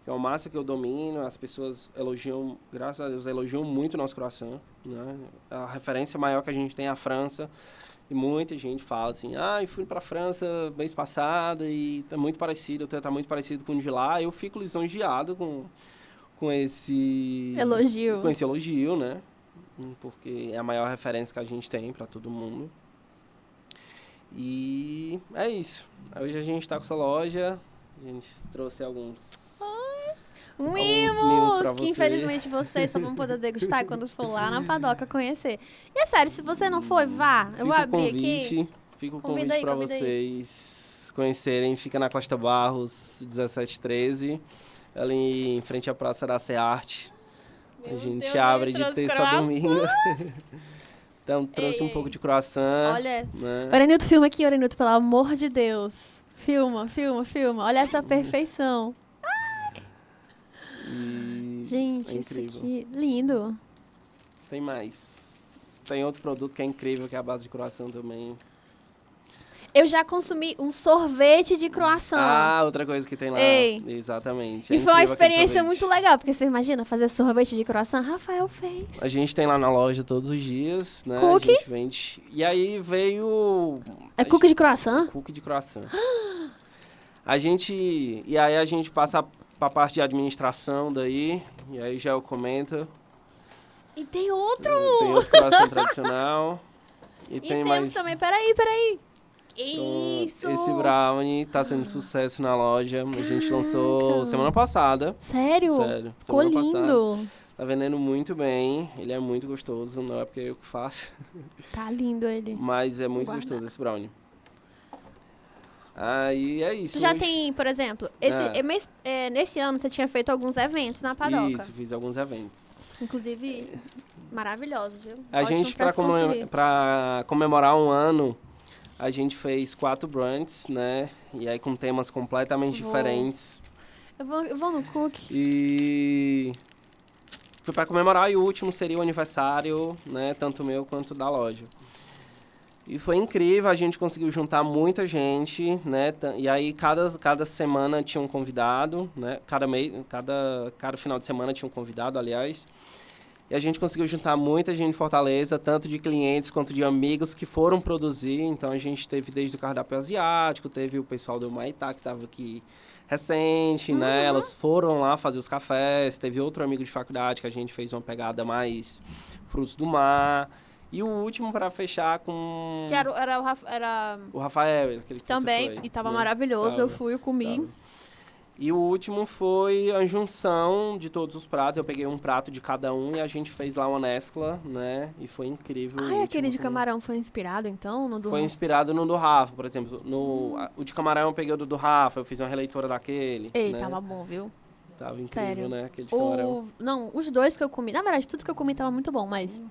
que é uma massa que eu domino. As pessoas elogiam, graças a Deus, elogiam muito o nosso croissant, né? A referência maior que a gente tem é a França. E muita gente fala assim, eu fui pra França mês passado e tá muito parecido, tá muito parecido com o de lá. Eu fico lisonjeado com esse... Elogio. Com esse elogio, né? Porque é a maior referência que a gente tem para todo mundo. E é isso. Hoje a gente está com essa loja. A gente trouxe alguns mimos pra Que você. infelizmente vocês só vão poder degustar quando for lá na Padoca conhecer. E é sério, se você não for, vá. Eu vou abrir aqui. Fica o Convida convite aí, para convida aí. vocês conhecerem. Fica na Costa Barros, 1713, ali em frente à Praça da Searte. A gente Deus, abre ele de trouxe terça a croissant. domingo. Então, trouxe Ei, um pouco de croissant. Olha, né? Orenilton, filma aqui, Orenilton, pelo amor de Deus. Filma, filma, filma. Olha essa perfeição. E Gente, é isso incrível. aqui, lindo. Tem mais. Tem outro produto que é incrível, que é a base de croissant também. Eu já consumi um sorvete de croissant. Outra coisa que tem lá. Ei. Exatamente. E foi uma incrível aquele experiência sorvete. muito legal, porque você imagina fazer sorvete de croissant? Rafael fez. A gente tem lá na loja todos os dias, né? Cookie? A gente vende. E aí veio... É cookie de croissant? Cookie de croissant. E aí a gente passa pra parte de administração daí. E aí já eu comento. E tem outro! Tem outro croissant tradicional. E E tem temos mais... também, peraí. Então, Isso! esse brownie tá sendo sucesso na loja. A gente lançou Caraca. semana passada. Sério? Sério. Ficou Semana passada. lindo. Tá vendendo muito bem. Ele é muito gostoso. Não é porque eu que faço. Tá lindo ele. Mas é muito Guardar. gostoso esse brownie. Aí é isso. Tu já hoje. tem, por exemplo, nesse ano você tinha feito alguns eventos na Padoca. Isso, fiz alguns eventos. Inclusive, maravilhosos, viu? A Ótimos gente, pra se consumir. pra comemorar um ano, a gente fez 4 brunches, né? E aí com temas completamente Vou. diferentes. Eu vou no cookie. E foi para comemorar, e o último seria o aniversário, né, tanto meu quanto da loja. E foi incrível, a gente conseguiu juntar muita gente, né? E aí cada semana tinha um convidado, né? Cada final de semana tinha um convidado, aliás. E a gente conseguiu juntar muita gente em Fortaleza, tanto de clientes quanto de amigos que foram produzir. Então a gente teve desde o cardápio asiático, teve o pessoal do Maitá que estava aqui recente, né? Elas foram lá fazer os cafés. Teve outro amigo de faculdade que a gente fez uma pegada mais frutos do mar. E o último para fechar com Que era o Rafael, aquele que também, você foi, e tava né? maravilhoso. Eu Tava, fui, eu comi. tava. E o último foi a junção de todos os pratos. Eu peguei um prato de cada um e a gente fez lá uma mescla, né? E foi incrível. Ai, aquele de camarão foi inspirado, então? No do... Foi inspirado no do Rafa, por exemplo. O de camarão eu peguei o do Rafa, eu fiz uma releitura daquele. Ei, né? tava bom, viu? Tava incrível, Sério. né? Aquele de camarão. Não, os dois que eu comi. Na verdade, tudo que eu comi tava muito bom, mas...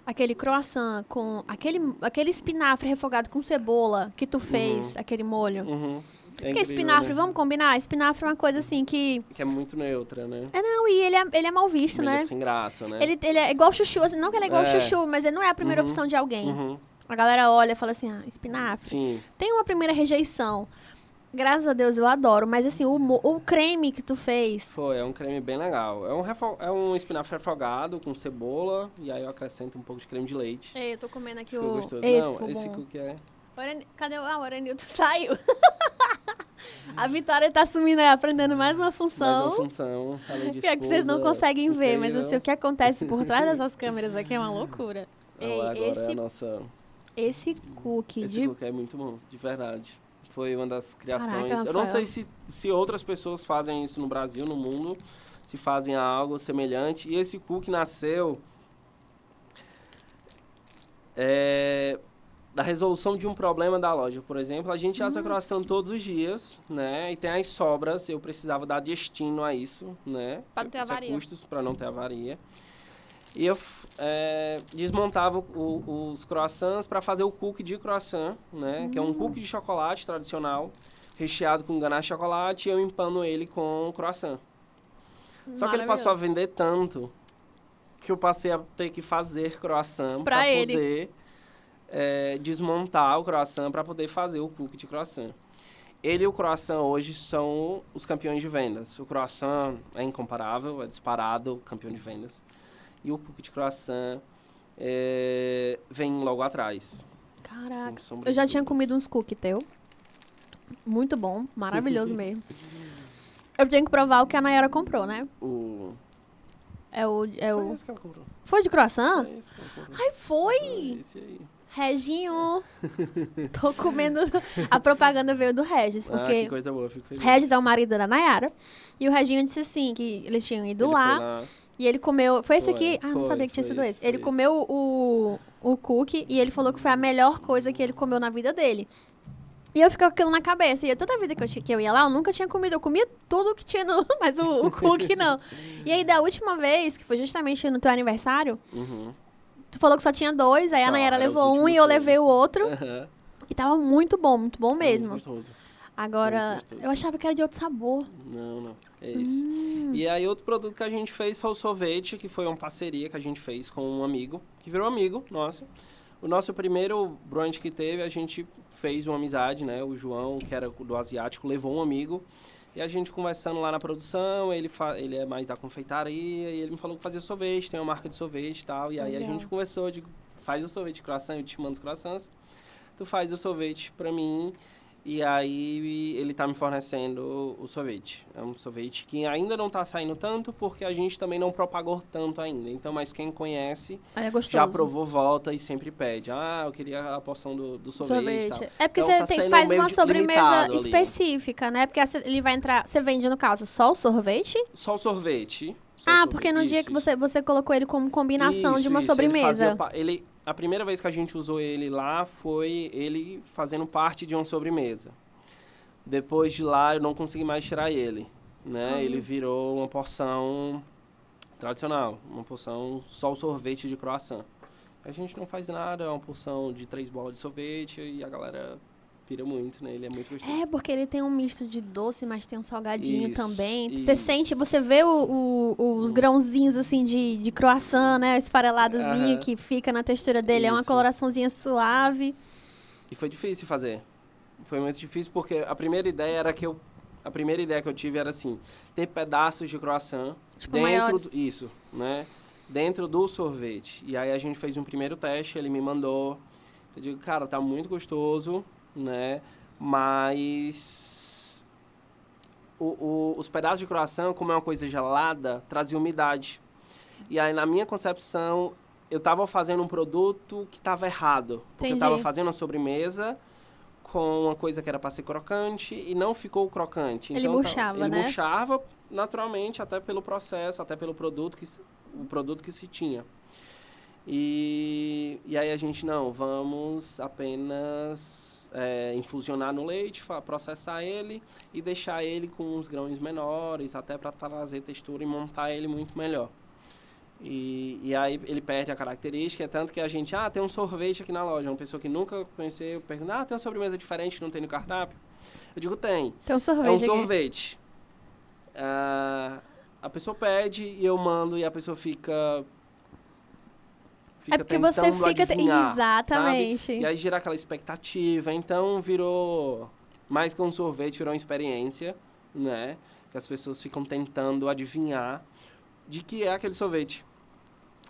Aquele croissant com... Aquele espinafre refogado com cebola que tu fez, aquele molho. Uhum. É Porque incrível, espinafre, né? vamos combinar? Espinafre é uma coisa assim que... Que é muito neutra, né? Não, e ele é mal visto, Ele né? é sem graça, né? Ele é igual chuchu, assim, não que ele é igual É. chuchu, mas ele não é a primeira opção de alguém. Uhum. A galera olha e fala assim, espinafre. Sim. Tem uma primeira rejeição. Graças a Deus, eu adoro. Mas assim, o creme que tu fez... É um creme bem legal. É um espinafre refogado com cebola e aí eu acrescento um pouco de creme de leite. Ei, eu tô comendo aqui Ficou o... gostoso. Ei, Não, ficou esse bom. cookie é... Cadê o... o Arenilton saiu. A Vitória tá sumindo aí, aprendendo mais uma Mais função. uma função, além de Que é que vocês não esposa, conseguem ver, mas incrível. assim, o que acontece por trás dessas câmeras aqui é uma loucura. Ela Ei, agora é a nossa... esse cookie Esse de... cookie é muito bom, de verdade. Foi uma das criações. Caraca, Eu não Rafael. sei se outras pessoas fazem isso no Brasil, no mundo, se fazem algo semelhante. E esse cookie nasceu da resolução de um problema da loja. Por exemplo, a gente assa croissant todos os dias, né? E tem as sobras, eu precisava dar destino a isso, né? Pra não ter Isso é avaria. custos para não ter avaria. E eu desmontava os croissants para fazer o cookie de croissant, né? Que é um cookie de chocolate tradicional, recheado com ganache de chocolate, e eu empano ele com croissant. Só que ele passou a vender tanto que eu passei a ter que fazer croissant para poder desmontar o croissant para poder fazer o cookie de croissant. Ele e o croissant hoje são os campeões de vendas. O croissant é incomparável, é disparado campeão de vendas. E o cookie de croissant vem logo atrás. Caraca, Sem sombra eu de já tinha dúvidas. comido uns cookies teu. Muito bom, maravilhoso mesmo. Eu tenho que provar o que a Nayara comprou, né? Foi esse que ela comprou. Foi de croissant? Foi esse que ela comprou. Ai, foi! Esse aí. Reginho! Tô comendo... A propaganda veio do Regis, Que porque coisa boa, fico feliz. Regis é o marido da Nayara. E o Reginho disse assim, que eles tinham ido Ele lá. foi lá. E ele comeu... Foi esse Foi, aqui? Ah, não foi, sabia que tinha foi sido esse, esse. foi Ele esse. comeu o cookie e ele falou que foi a melhor coisa que ele comeu na vida dele. E eu fiquei com aquilo na cabeça. E toda vida que eu ia lá, eu nunca tinha comido. Eu comia tudo que tinha no... Mas o cookie, não. E aí, da última vez, que foi justamente no teu aniversário, Uhum. tu falou que só tinha 2. Aí a Só, Nayara eram os levou um últimos e eu 2. levei o outro. Aham. E tava muito bom mesmo. Muito gostoso. Agora, Muito gostoso. eu achava que era de outro sabor. Não. É esse. E aí, outro produto que a gente fez foi o sorvete, que foi uma parceria que a gente fez com um amigo, que virou amigo nosso. O nosso primeiro brunch que teve, a gente fez uma amizade, né? O João, que era do Asiático, levou um amigo. E a gente conversando lá na produção, ele é mais da confeitaria, e ele me falou que fazia sorvete, tem uma marca de sorvete e tal. E aí Legal. a gente conversou, de faz o sorvete de croissant, eu te mando os croissants. Tu faz o sorvete pra mim, e aí ele tá me fornecendo o sorvete. É um sorvete que ainda não tá saindo tanto, porque a gente também não propagou tanto ainda. Então, mas quem conhece Aí é gostoso. já provou, volta e sempre pede. Ah, eu queria a porção do sorvete e tal. É porque Então, você tá sendo faz meio uma sobremesa limitado ali. específica, né? Porque ele vai entrar... Você vende, no caso, só o sorvete? Só o sorvete. Porque no dia que você colocou ele como combinação de uma sobremesa. A primeira vez que a gente usou ele lá foi ele fazendo parte de uma sobremesa. Depois de lá, eu não consegui mais tirar ele, né? Ele virou uma porção tradicional, uma porção só o sorvete de croissant. A gente não faz nada, é uma porção de 3 bolas de sorvete e a galera pira muito, né? Ele é muito gostoso. É, porque ele tem um misto de doce, mas tem um salgadinho Isso, também. isso. Você sente, você vê os grãozinhos, assim, de croissant, né? O esfareladozinho Aham. que fica na textura dele. É uma Isso. coloraçãozinha suave. E foi difícil fazer. Foi muito difícil porque a primeira ideia que eu tive era assim, ter pedaços de croissant Tipo, dentro maiores. isso, né? Dentro do sorvete. E aí a gente fez um primeiro teste, ele me mandou. Eu digo, cara, tá muito gostoso, né? Mas os pedaços de croissant, como é uma coisa gelada, trazia umidade. E aí na minha concepção, eu tava fazendo um produto que tava errado. Porque eu tava Entendi. fazendo a sobremesa com uma coisa que era para ser crocante e não ficou crocante. Ele Então, murchava, ele né? murchava naturalmente, até pelo processo, até pelo produto que se tinha. E aí a gente, não, vamos apenas infusionar no leite, processar ele e deixar ele com uns grãos menores, até para trazer textura e montar ele muito melhor. E aí ele perde a característica, é tanto que a gente, tem um sorvete aqui na loja, uma pessoa que nunca conheceu, pergunta, tem uma sobremesa diferente que não tem no cardápio? Eu digo, tem. Tem um sorvete É um aqui. sorvete. A pessoa pede e eu mando e a pessoa fica É porque você tentando fica... adivinhar, Exatamente. sabe? E aí gera aquela expectativa. Então virou, mais que um sorvete, virou uma experiência, né? Que as pessoas ficam tentando adivinhar de que é aquele sorvete.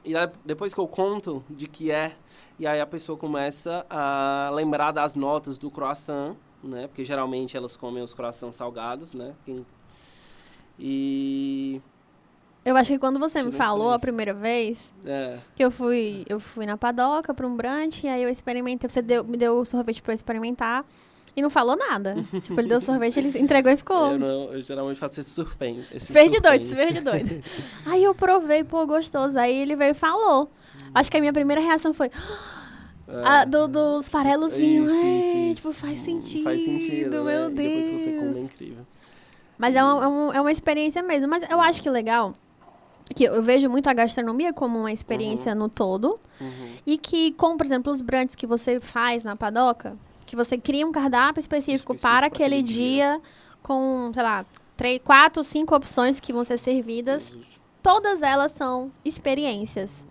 E aí, depois que eu conto de que é, e aí a pessoa começa a lembrar das notas do croissant, né? Porque geralmente elas comem os croissants salgados, né? E... Eu acho que quando você me Tive falou a experiência. primeira vez, É, que eu fui na padoca pra um brunch, e aí eu experimentei, você me deu o sorvete pra eu experimentar, e não falou nada. Tipo, ele deu o sorvete, ele entregou e ficou. eu geralmente faço esse surpresa. Super de doido. Aí eu provei, pô, gostoso. Aí ele veio e falou. Acho que a minha primeira reação foi... Dos farelozinhos. Isso. Tipo, faz sentido. Faz sentido, meu né? Deus. E depois que você come, é incrível. Mas é uma experiência mesmo. Mas eu acho que legal, que eu vejo muito a gastronomia como uma experiência no todo. E que, como, por exemplo, os brunches que você faz na padoca, que você cria um cardápio específico para aquele dia, com, sei lá, 4, 5 opções que vão ser servidas. Todas elas são experiências.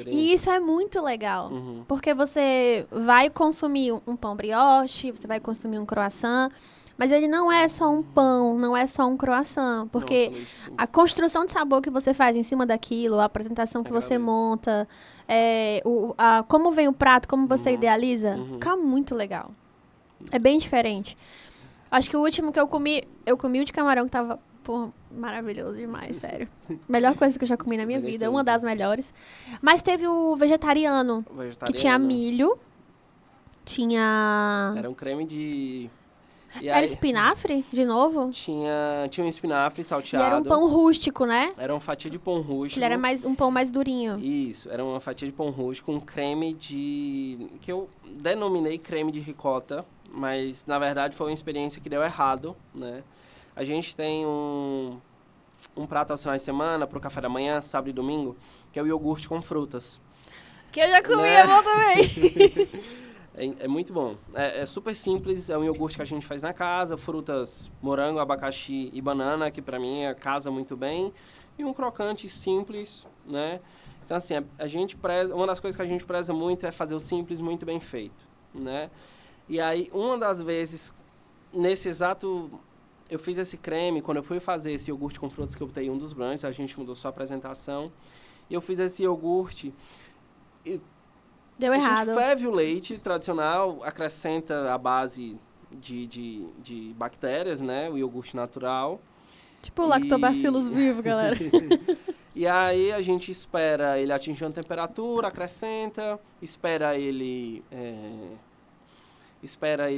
E isso é muito legal. Porque você vai consumir um pão brioche, você vai consumir um croissant, mas ele não é só um pão, não é só um croissant. Porque a construção de sabor que você faz em cima daquilo, a apresentação que você monta, como vem o prato, como você idealiza, fica muito legal. É bem diferente. Acho que o último que eu comi o de camarão que tava, pô, maravilhoso demais, sério. Melhor coisa que eu já comi na minha vida, uma das melhores. Mas teve o vegetariano. Que tinha milho, tinha... Era um creme de... Era espinafre, de novo? Tinha um espinafre salteado. E era um pão rústico, né? Era uma fatia de pão rústico. Ele era um pão mais durinho. Isso, era uma fatia de pão rústico com creme de... que eu denominei creme de ricota, mas na verdade foi uma experiência que deu errado, né? A gente tem um prato aos finais de semana pro café da manhã, sábado e domingo, que é o iogurte com frutas. Que eu já comi, é bom também. É muito bom. É super simples, é um iogurte que a gente faz na casa, frutas, morango, abacaxi e banana, que pra mim casa muito bem, e um crocante simples, né? Então, assim, a gente preza, uma das coisas que a gente preza muito é fazer o simples muito bem feito, né? E aí, uma das vezes, eu fiz esse creme, quando eu fui fazer esse iogurte com frutas que eu botei em um dos brunches, a gente mudou só a apresentação, e eu fiz esse iogurte... Deu errado. A gente ferve o leite tradicional, acrescenta a base de bactérias, né? O iogurte natural. Tipo o lactobacillus vivo, galera. E aí a gente espera ele atingir uma temperatura, acrescenta, espera ele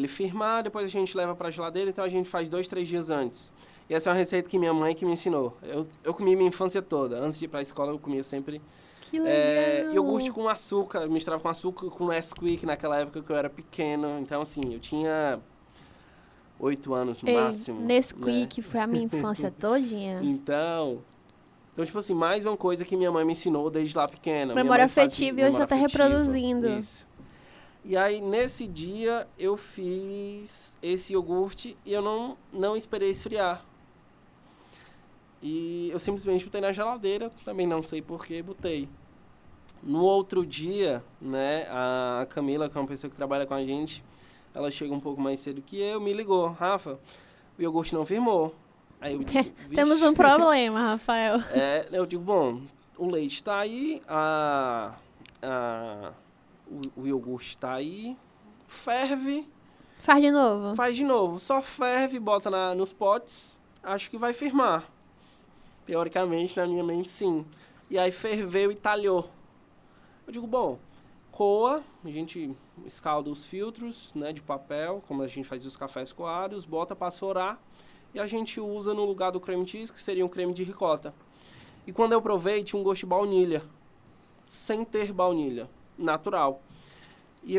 firmar, depois a gente leva para a geladeira, então a gente faz 2, 3 dias antes. E essa é uma receita que minha mãe que me ensinou. Eu comi minha infância toda. Antes de ir para a escola, eu comia sempre... Que legal. Iogurte com açúcar, misturava com açúcar, com Nesquik naquela época que eu era pequeno. Então, assim, eu tinha 8 anos no máximo. Nesquik, né? Foi a minha infância todinha. Então, tipo assim, mais uma coisa que minha mãe me ensinou desde lá pequena. Memória afetiva e hoje já tá reproduzindo. Isso. E aí, nesse dia, eu fiz esse iogurte e eu não esperei esfriar. E eu simplesmente botei na geladeira, também não sei por que botei. No outro dia, né, a Camila, que é uma pessoa que trabalha com a gente, ela chega um pouco mais cedo que eu, me ligou. Rafa, o iogurte não firmou. Aí eu digo, temos um problema, Rafael. Eu digo, bom, o leite está aí, o iogurte está aí, ferve. Faz de novo. Faz de novo, só ferve, bota nos potes, acho que vai firmar. Teoricamente, na minha mente, sim. E aí ferveu e talhou. Eu digo, bom, coa, a gente escalda os filtros, né, de papel, como a gente faz os cafés coados, bota para assorar e a gente usa no lugar do creme cheese, que seria um creme de ricota. E quando eu provei, tinha um gosto de baunilha, sem ter baunilha, natural. E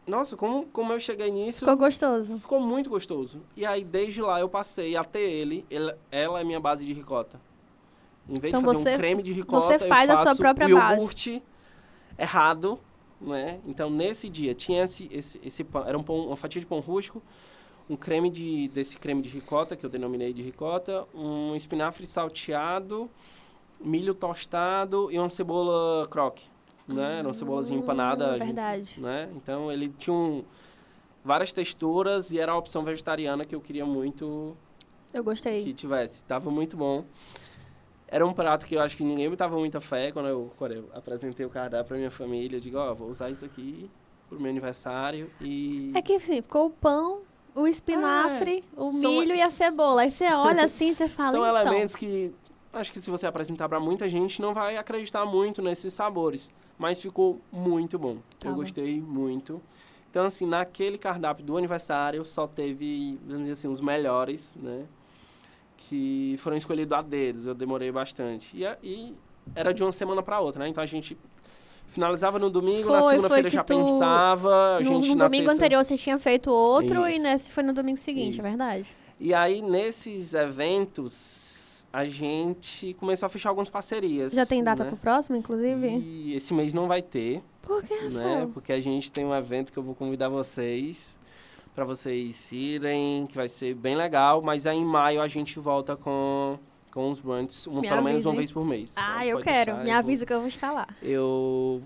nossa, como eu cheguei nisso... Ficou gostoso. Ficou muito gostoso. E aí, desde lá, eu passei a ter ela é minha base de ricota. Em vez de fazer um creme de ricota, você faz eu faço a sua própria o iogurte base. Errado, né? Então, nesse dia, tinha esse pão, era uma fatia de pão rústico, um creme desse creme de ricota, que eu denominei de ricota, um espinafre salteado, milho tostado e uma cebola croque. Né? Era uma cebolazinha empanada. Verdade. Né? Então, ele tinha várias texturas e era a opção vegetariana que eu queria muito... Eu gostei. Que tivesse. Tava muito bom. Era um prato que eu acho que ninguém me dava muita fé quando eu apresentei o cardápio pra minha família. Eu digo, vou usar isso aqui pro meu aniversário e... É que, assim, ficou o pão, o espinafre, o milho e a cebola. Aí você olha assim e você fala, São elementos que... Acho que se você apresentar para muita gente, não vai acreditar muito nesses sabores. Mas ficou muito bom. Eu gostei muito. Então, assim, naquele cardápio do aniversário, só teve, vamos dizer assim, os melhores, né? Que foram escolhidos a dedos. Eu demorei bastante. E era de uma semana para outra, né? Então, a gente Finalizava no domingo, na Foi segunda-feira que já tu- pensava, a gente No na domingo terça... anterior você tinha feito outro e Isso. nesse foi no domingo seguinte, é Isso. verdade. E aí, nesses eventos, a gente começou a fechar algumas parcerias. Já tem data né? pro próximo, inclusive? E esse mês não vai ter, Por que, né? Rafael? Porque a gente tem um evento que eu vou convidar vocês para vocês irem, que vai ser bem legal. Mas aí em maio a gente volta com os brunches, Me pelo menos uma avise. vez por mês. Ah, Então, eu pode quero. deixar, Me avisa que eu vou estar lá. eu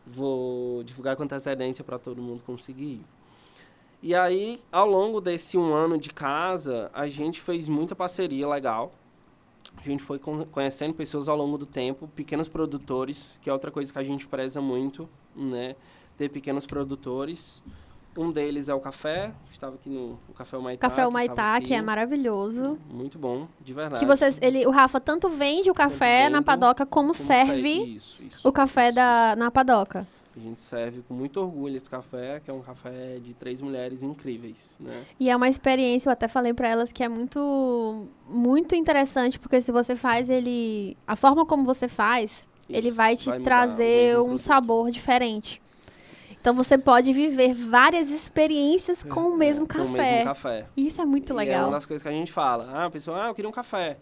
vou divulgar com antecedência para todo mundo conseguir ir. E aí, ao longo desse 1 ano de casa, a gente fez muita parceria legal. A gente foi conhecendo pessoas ao longo do tempo, pequenos produtores, que é outra coisa que a gente preza muito, né? Ter pequenos produtores. Um deles é o café, estava aqui no Café Humaitá. Café que Humaitá, estava que é aqui. maravilhoso. Muito bom, de verdade. Que vocês, o Rafa tanto vende o café na vendo, padoca como serve Isso, o café isso. na padoca. A gente serve com muito orgulho esse café, que é um café de 3 mulheres incríveis, né? E é uma experiência, eu até falei pra elas que é muito, muito interessante, porque se você faz ele... A forma como você faz, ele Isso, vai te vai mudar o trazer mesmo um produto. sabor diferente. Então você pode viver várias experiências com o mesmo Com o mesmo café. café. E isso é muito E é legal. uma das coisas que a gente fala. Ah, a pessoa, eu queria um café.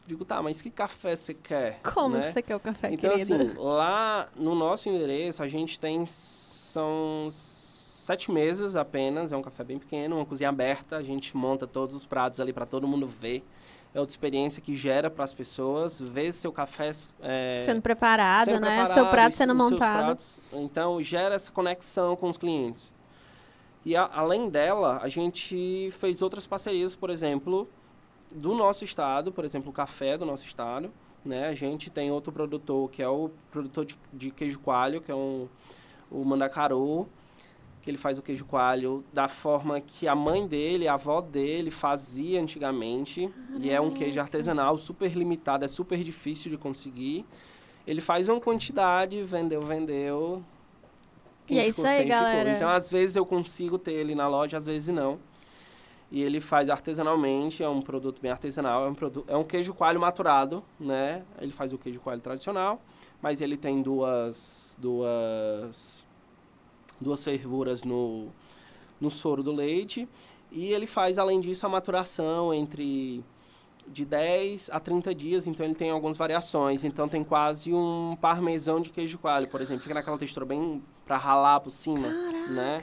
Digo, tá, mas que café você quer? Como né? que você quer o café, Então, querida? assim, lá no nosso endereço, a gente tem... São 7 mesas apenas. É um café bem pequeno, uma cozinha aberta. A gente monta todos os pratos ali para todo mundo ver. É outra experiência que gera para as pessoas. Ver seu café... Sendo preparado, sendo né? preparado, Seu prato sendo os seus montado. pratos. Então, gera essa conexão com os clientes. E além dela, a gente fez outras parcerias, por exemplo, do nosso estado, por exemplo, o café do nosso estado. Né? A gente tem outro produtor, que é o produtor de queijo coalho, que é o Mandacaru, que ele faz o queijo coalho da forma que a mãe dele, a avó dele fazia antigamente. E é um queijo artesanal, super limitado, é super difícil de conseguir. Ele faz uma quantidade, vendeu. E é isso aí, galera. Então, às vezes eu consigo ter ele na loja, às vezes não. E ele faz artesanalmente, é um produto bem artesanal, é um queijo coalho maturado, né? Ele faz o queijo coalho tradicional, mas ele tem duas fervuras no soro do leite. E ele faz, além disso, a maturação de 10 a 30 dias, então ele tem algumas variações. Então tem quase um parmesão de queijo coalho, por exemplo. Fica naquela textura bem para ralar por cima, né?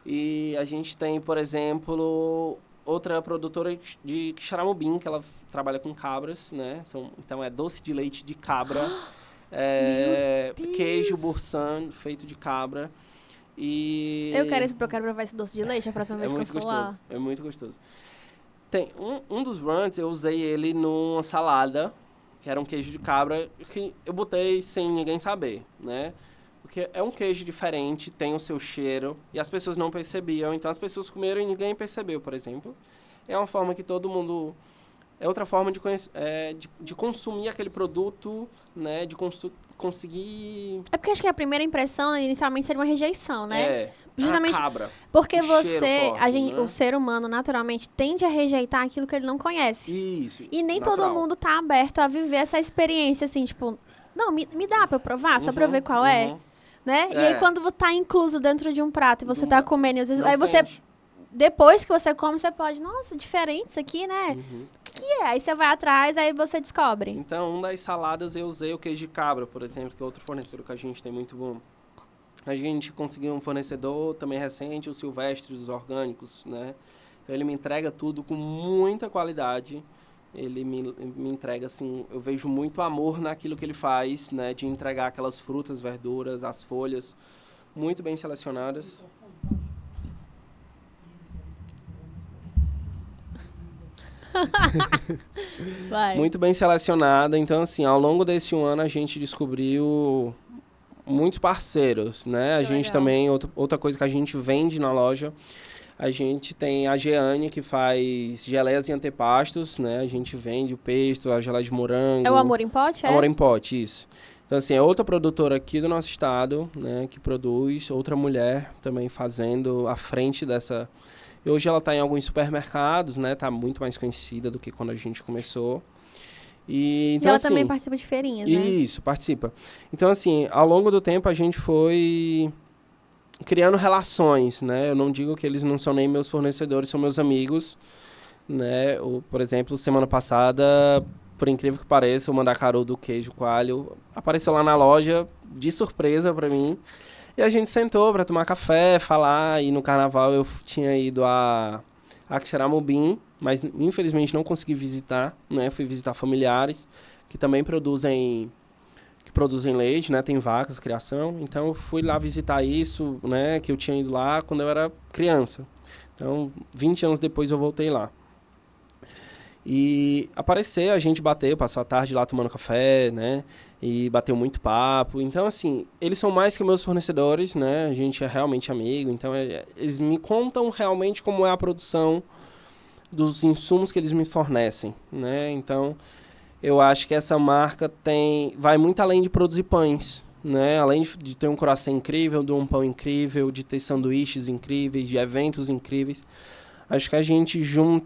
E a gente tem, por exemplo, outra produtora de xaramubim, que ela trabalha com cabras, né? Então é doce de leite de cabra, queijo bursan feito de cabra. E Eu quero provar esse doce de leite a próxima vez que eu for lá. É muito gostoso. Tem um dos brunches, eu usei ele numa salada, que era um queijo de cabra, que eu botei sem ninguém saber, né? Porque é um queijo diferente, tem o seu cheiro, e as pessoas não percebiam. Então, as pessoas comeram e ninguém percebeu, por exemplo. É uma forma que todo mundo... É outra forma de consumir aquele produto, né? De conseguir... É porque acho que a primeira impressão, inicialmente, seria uma rejeição, né? Justamente cabra. porque o cheiro forte, né? o ser humano, naturalmente, tende a rejeitar aquilo que ele não conhece. Isso. E nem natural. todo mundo tá aberto a viver essa experiência, assim, tipo... Não, me dá pra eu provar, só pra eu ver qual é. Né? E aí, quando tá incluso dentro de um prato e você tá comendo, às vezes... Aí você... Depois que você come, você pode... Nossa, diferente isso aqui, né? O que é? Aí você vai atrás, aí você descobre. Então, uma das saladas eu usei o queijo de cabra, por exemplo, que é outro fornecedor que a gente tem muito bom. A gente conseguiu um fornecedor também recente, o Silvestre dos Orgânicos, né? Então, ele me entrega tudo com muita qualidade. Ele me entrega, assim, eu vejo muito amor naquilo que ele faz, né? De entregar aquelas frutas, verduras, as folhas, muito bem selecionadas. Vai. Muito bem selecionada. Então, assim, ao longo desse 1 ano, a gente descobriu muitos parceiros, né? A gente também, outra coisa que a gente vende na loja, a gente tem a Jeane, que faz geleias e antepastos, né? A gente vende o pesto, a geleia de morango. É o Amor em Pote, é? Amor em Pote, isso. Então, assim, é outra produtora aqui do nosso estado, né? Que produz, outra mulher também fazendo à frente dessa... Hoje ela está em alguns supermercados, né? Está muito mais conhecida do que quando a gente começou. E, então, ela assim, também participa de feirinhas, né? isso, participa. Então, assim, ao longo do tempo a gente foi criando relações, né? Eu não digo que eles não são nem meus fornecedores, são meus amigos, né? Por exemplo, semana passada, por incrível que pareça, o mandacaru do queijo coalho apareceu lá na loja de surpresa pra mim. E a gente sentou pra tomar café, falar, e no carnaval eu tinha ido a Xeramobim, mas infelizmente não consegui visitar, né? Fui visitar familiares que também produzem leite, né? Tem vacas, criação. Então eu fui lá visitar isso, né? Que eu tinha ido lá quando eu era criança. Então, 20 anos depois eu voltei lá. E apareceu, a gente bateu, passou a tarde lá tomando café, né? E bateu muito papo. Então, assim, eles são mais que meus fornecedores, né? A gente é realmente amigo. Então, eles me contam realmente como é a produção dos insumos que eles me fornecem, né? Então, eu acho que essa marca vai muito além de produzir pães, né? Além de ter um coração incrível, de um pão incrível, de ter sanduíches incríveis, de eventos incríveis. Acho que a gente junta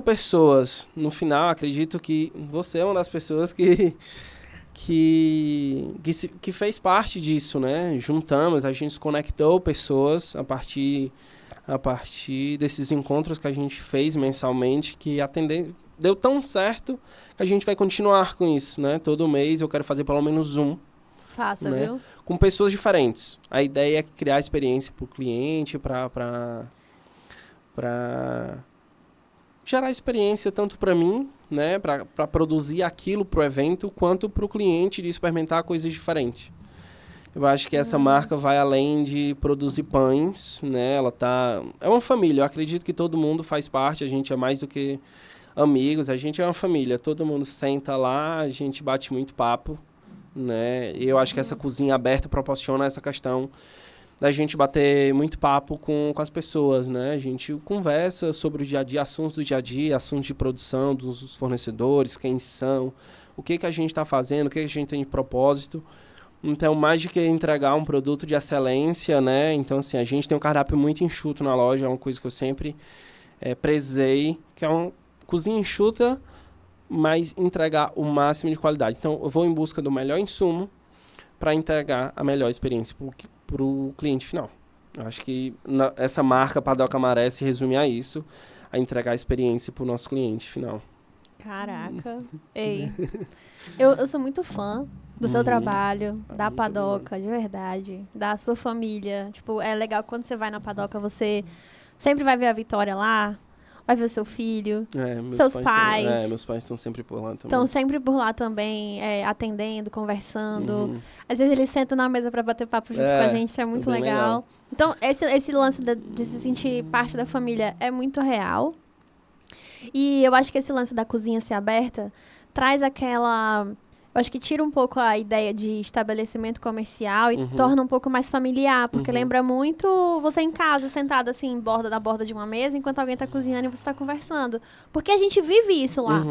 pessoas. No final, acredito que você é uma das pessoas que fez parte disso, né? Juntamos, a gente conectou pessoas a partir desses encontros que a gente fez mensalmente, que deu tão certo que a gente vai continuar com isso, né? Todo mês eu quero fazer pelo menos um. Faça, né? viu? Com pessoas diferentes. A ideia é criar experiência para o cliente, para gerar experiência tanto para mim, né? Para produzir aquilo para o evento, quanto para o cliente de experimentar coisas diferentes. Eu acho que essa marca vai além de produzir pães, né? É uma família. Eu acredito que todo mundo faz parte. A gente é mais do que amigos. A gente é uma família. Todo mundo senta lá, a gente bate muito papo, né? E eu acho que essa cozinha aberta proporciona essa questão da gente bater muito papo com as pessoas, né? A gente conversa sobre o dia a dia, assuntos do dia a dia, assuntos de produção dos fornecedores, quem são, o que a gente está fazendo, o que a gente tem de propósito. Então, mais do que entregar um produto de excelência, né? Então, assim, a gente tem um cardápio muito enxuto na loja, é uma coisa que eu sempre prezei, que é uma cozinha enxuta, mas entregar o máximo de qualidade. Então, eu vou em busca do melhor insumo para entregar a melhor experiência para o cliente final. Eu acho que essa marca Padoca Maré se resume a isso, a entregar a experiência para o nosso cliente final. Caraca. Ei, eu sou muito fã do seu trabalho, da Padoca, de verdade, da sua família. Tipo, é legal quando você vai na Padoca, você sempre vai ver a Vitória lá, vai ver o seu filho, seus pais. Meus pais estão sempre por lá também. Estão sempre por lá também, atendendo, conversando. Às vezes eles sentam na mesa para bater papo junto com a gente, isso é muito legal. Então, esse lance de se sentir parte da família é muito real. E eu acho que esse lance da cozinha ser aberta traz aquela... Eu acho que tira um pouco a ideia de estabelecimento comercial e torna um pouco mais familiar, porque lembra muito você em casa, sentado assim, na borda de uma mesa, enquanto alguém tá cozinhando e você tá conversando. Porque a gente vive isso lá.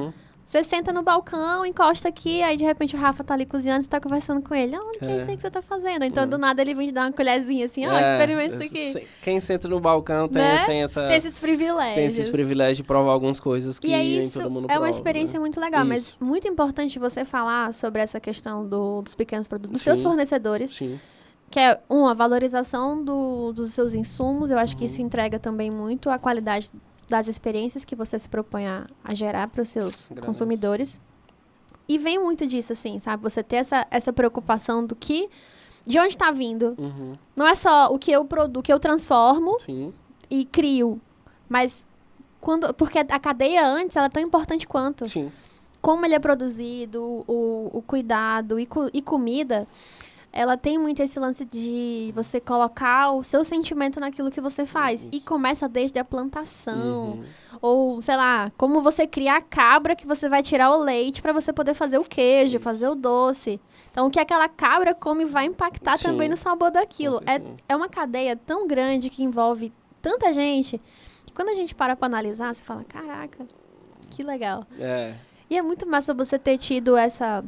Você senta no balcão, encosta aqui, aí de repente o Rafa tá ali cozinhando e você tá conversando com ele. O que é isso aí que você tá fazendo? Então, do nada, ele vem te dar uma colherzinha assim, experimenta isso aqui. Quem senta no balcão tem esses privilégios. Tem esses privilégios de provar algumas coisas que nem todo mundo prova. É uma experiência muito legal, mas muito importante você falar sobre essa questão dos pequenos produtos, dos seus fornecedores. Sim. Que é, a valorização dos seus insumos. Eu acho que isso entrega também muito a qualidade das experiências que você se propõe a gerar para os seus consumidores. E vem muito disso, assim, sabe? Você ter essa preocupação de onde está vindo. Não é só o que eu produzo, o que eu transformo e crio. Mas, porque a cadeia antes, ela é tão importante quanto. Sim. Como ele é produzido, o cuidado e comida... Ela tem muito esse lance de você colocar o seu sentimento naquilo que você faz. E começa desde a plantação. Ou, sei lá, como você cria a cabra que você vai tirar o leite para você poder fazer o queijo, fazer o doce. Então, o que aquela cabra come vai impactar também no sabor daquilo. É uma cadeia tão grande que envolve tanta gente que quando a gente para analisar, você fala, caraca, que legal. E é muito massa você ter tido essa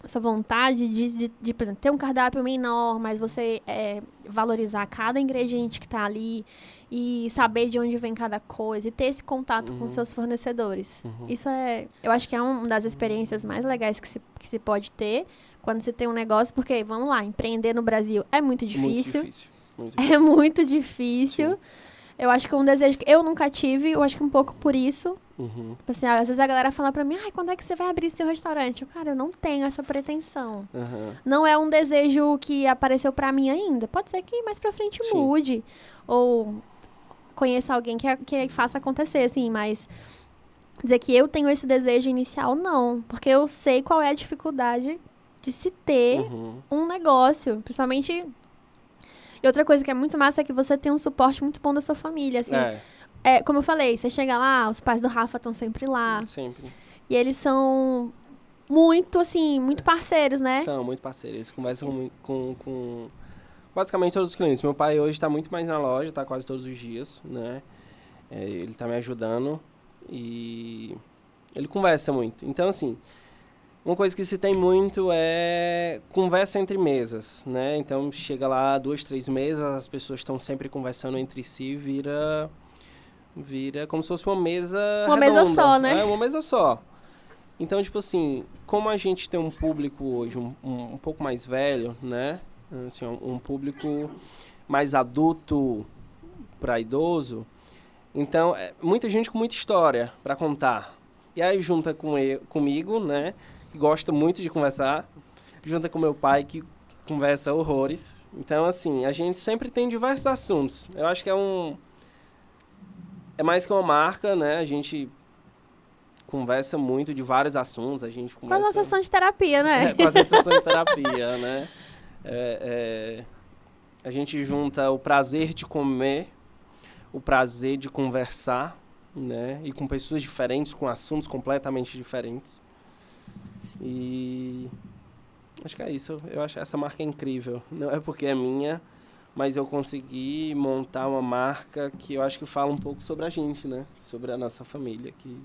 essa vontade de, por exemplo, ter um cardápio menor, mas você valorizar cada ingrediente que tá ali e saber de onde vem cada coisa e ter esse contato com seus fornecedores. Isso eu acho que é uma das experiências mais legais que se pode ter quando você tem um negócio, porque, vamos lá, empreender no Brasil é muito difícil. É muito difícil. Sim. Eu acho que é um desejo que eu nunca tive, eu acho que um pouco por isso. Assim, às vezes a galera fala pra mim, quando é que você vai abrir seu restaurante? Cara, eu não tenho essa pretensão. Não é um desejo que apareceu pra mim ainda. Pode ser que mais pra frente mude. Ou conheça alguém que faça acontecer, assim, mas dizer que eu tenho esse desejo inicial, não. Porque eu sei qual é a dificuldade de se ter um negócio. Principalmente... E outra coisa que é muito massa é que você tem um suporte muito bom da sua família, assim. Como eu falei, você chega lá, os pais do Rafa estão sempre lá. Sempre. E eles são muito, assim, muito parceiros, né? São muito parceiros. Eles conversam com basicamente todos os clientes. Meu pai hoje está muito mais na loja, está quase todos os dias, né? Ele está me ajudando e ele conversa muito. Então, assim, uma coisa que se tem muito é conversa entre mesas, né? Então, chega lá 2, 3 mesas, as pessoas estão sempre conversando entre si, vira como se fosse uma mesa redonda. Mesa só, né? Uma mesa só. Então, tipo assim, como a gente tem um público hoje um pouco mais velho, né? Assim, um público mais adulto para idoso, então, muita gente com muita história para contar. E aí junta comigo, né? Que gosta muito de conversar, junta com meu pai, que conversa horrores. Então, assim, a gente sempre tem diversos assuntos. Eu acho que é mais que uma marca, né? A gente conversa muito de vários assuntos. A gente conversa... Quase uma sessão de terapia, né? Quase uma sessão de terapia, né? A gente junta o prazer de comer, o prazer de conversar, né? E com pessoas diferentes, com assuntos completamente diferentes. E acho que é isso. Eu acho essa marca incrível. Não é porque é minha, mas eu consegui montar uma marca que eu acho que fala um pouco sobre a gente, né? Sobre a nossa família, que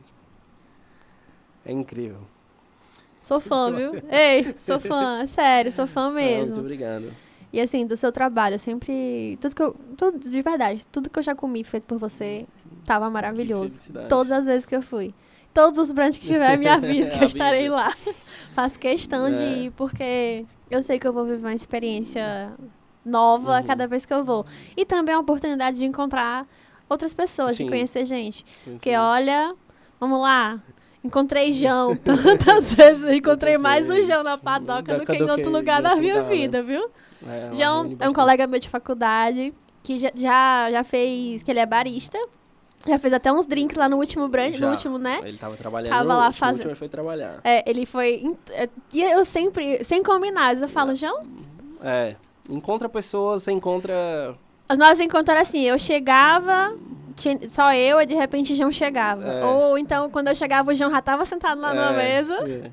é incrível. Sou fã, viu? Ei, sou fã. Sério, sou fã mesmo. Muito obrigado. E assim, do seu trabalho, eu sempre... de verdade, tudo que eu já comi feito por você tava maravilhoso. Todas as vezes que eu fui. Todos os brunches que tiver, me avisa que eu estarei lá. Faço questão de ir, porque eu sei que eu vou viver uma experiência nova cada vez que eu vou. E também a oportunidade de encontrar outras pessoas, de conhecer gente. Porque, olha, vamos lá, encontrei João tantas vezes. Encontrei mais o João na padoca do que em outro lugar da minha vida, viu? João é um colega meu de faculdade, que já fez, que ele é barista. Já fez até uns drinks lá no último brunch, no último, né? Ele tava trabalhando, tava lá no último ele foi trabalhar. Ele foi... E eu sempre, sem combinar, eu falo, João... Encontra pessoas, você encontra... Os nossos encontros eram assim, eu chegava, só eu, e de repente o João chegava. Ou então, quando eu chegava, o João já tava sentado lá numa mesa.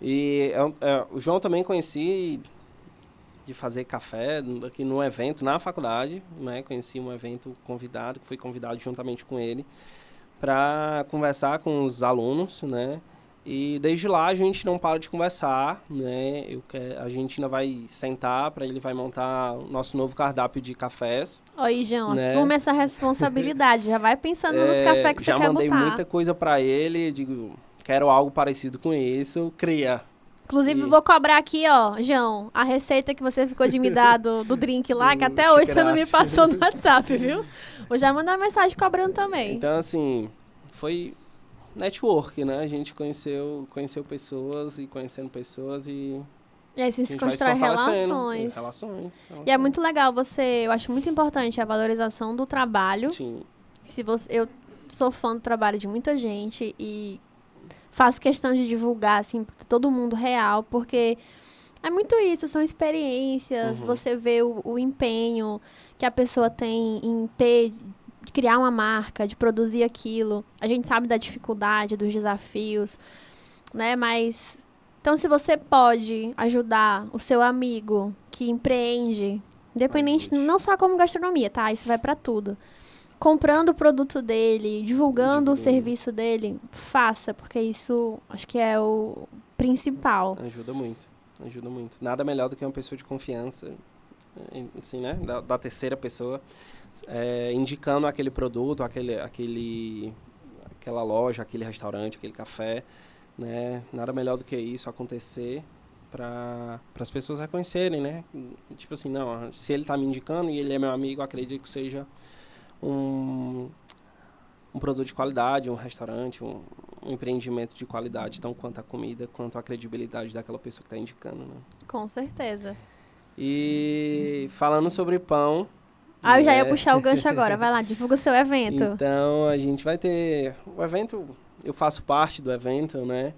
E o João também conheci de fazer café aqui no evento, na faculdade, né? Conheci um evento convidado, que fui convidado juntamente com ele, para conversar com os alunos, né? E desde lá a gente não para de conversar, né? A gente ainda vai sentar, ele vai montar o nosso novo cardápio de cafés. Oi, João, né? Assume essa responsabilidade, já vai pensando nos cafés que você quer botar. Já mandei muita coisa para ele, digo, quero algo parecido com isso, cria. Inclusive, vou cobrar aqui, ó, João, a receita que você ficou de me dar do drink lá, que até hoje você não me passou no WhatsApp, viu? Vou já mandar mensagem cobrando também. Então, assim, foi network, né? A gente conheceu pessoas e conhecendo pessoas e aí você se constrói relações. E é muito legal eu acho muito importante a valorização do trabalho. Sim. Eu sou fã do trabalho de muita gente e faço questão de divulgar, assim, para todo mundo real, porque é muito isso, são experiências, você vê o empenho que a pessoa tem em de criar uma marca, de produzir aquilo. A gente sabe da dificuldade, dos desafios, né? Mas, então, se você pode ajudar o seu amigo que empreende, independente, não só como gastronomia, tá? Isso vai para tudo. Comprando o produto dele, divulgando o serviço dele, faça, porque isso acho que é o principal. Ajuda muito, ajuda muito. Nada melhor do que uma pessoa de confiança, assim, né, da terceira pessoa, indicando aquele produto, aquela loja, aquele restaurante, aquele café, né? Nada melhor do que isso acontecer para as pessoas reconhecerem, né? Tipo assim, não, se ele está me indicando e ele é meu amigo, eu acredito que seja um produto de qualidade, um restaurante, um empreendimento de qualidade, tão quanto a comida, quanto a credibilidade daquela pessoa que está indicando, né? Com certeza. E falando sobre pão... Ah, eu já ia puxar o gancho agora. Vai lá, divulga o seu evento. Então, a gente vai ter... O evento, eu faço parte do evento, né?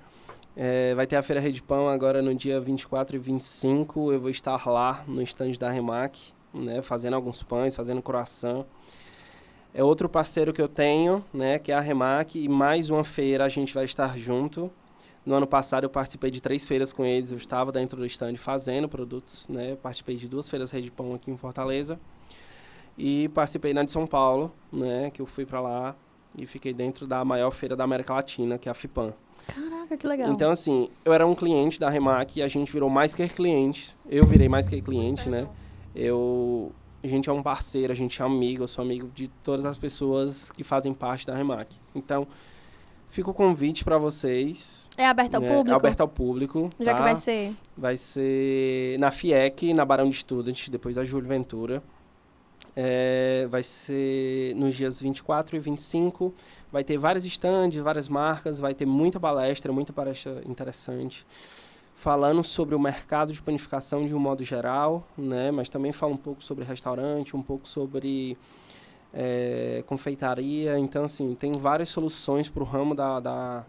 Vai ter a Feira Rede Pão agora no dia 24 e 25. Eu vou estar lá no stand da Remac, né? Fazendo alguns pães, fazendo croissant. É outro parceiro que eu tenho, né? Que é a Remac. E mais uma feira a gente vai estar junto. No ano passado eu participei de 3 feiras com eles. Eu estava dentro do stand fazendo produtos, né? Eu participei de 2 feiras Rede Pão aqui em Fortaleza. E participei na de São Paulo, né? Que eu fui para lá e fiquei dentro da maior feira da América Latina, que é a FIPAM. Caraca, que legal. Então, assim, eu era um cliente da Remac e a gente virou mais que cliente. Eu virei mais que cliente, né? A gente é um parceiro, a gente é amigo, eu sou amigo de todas as pessoas que fazem parte da Remac. Então, fica o convite para vocês. É aberto ao público? É aberto ao público. Já tá? que vai ser? Vai ser na FIEC, na Barão de Student, depois da Júlio Ventura. Vai ser nos dias 24 e 25. Vai ter vários estandes, várias marcas, vai ter muita palestra interessante, falando sobre o mercado de panificação de um modo geral, né? Mas também fala um pouco sobre restaurante, um pouco sobre confeitaria. Então, assim, tem várias soluções para o ramo da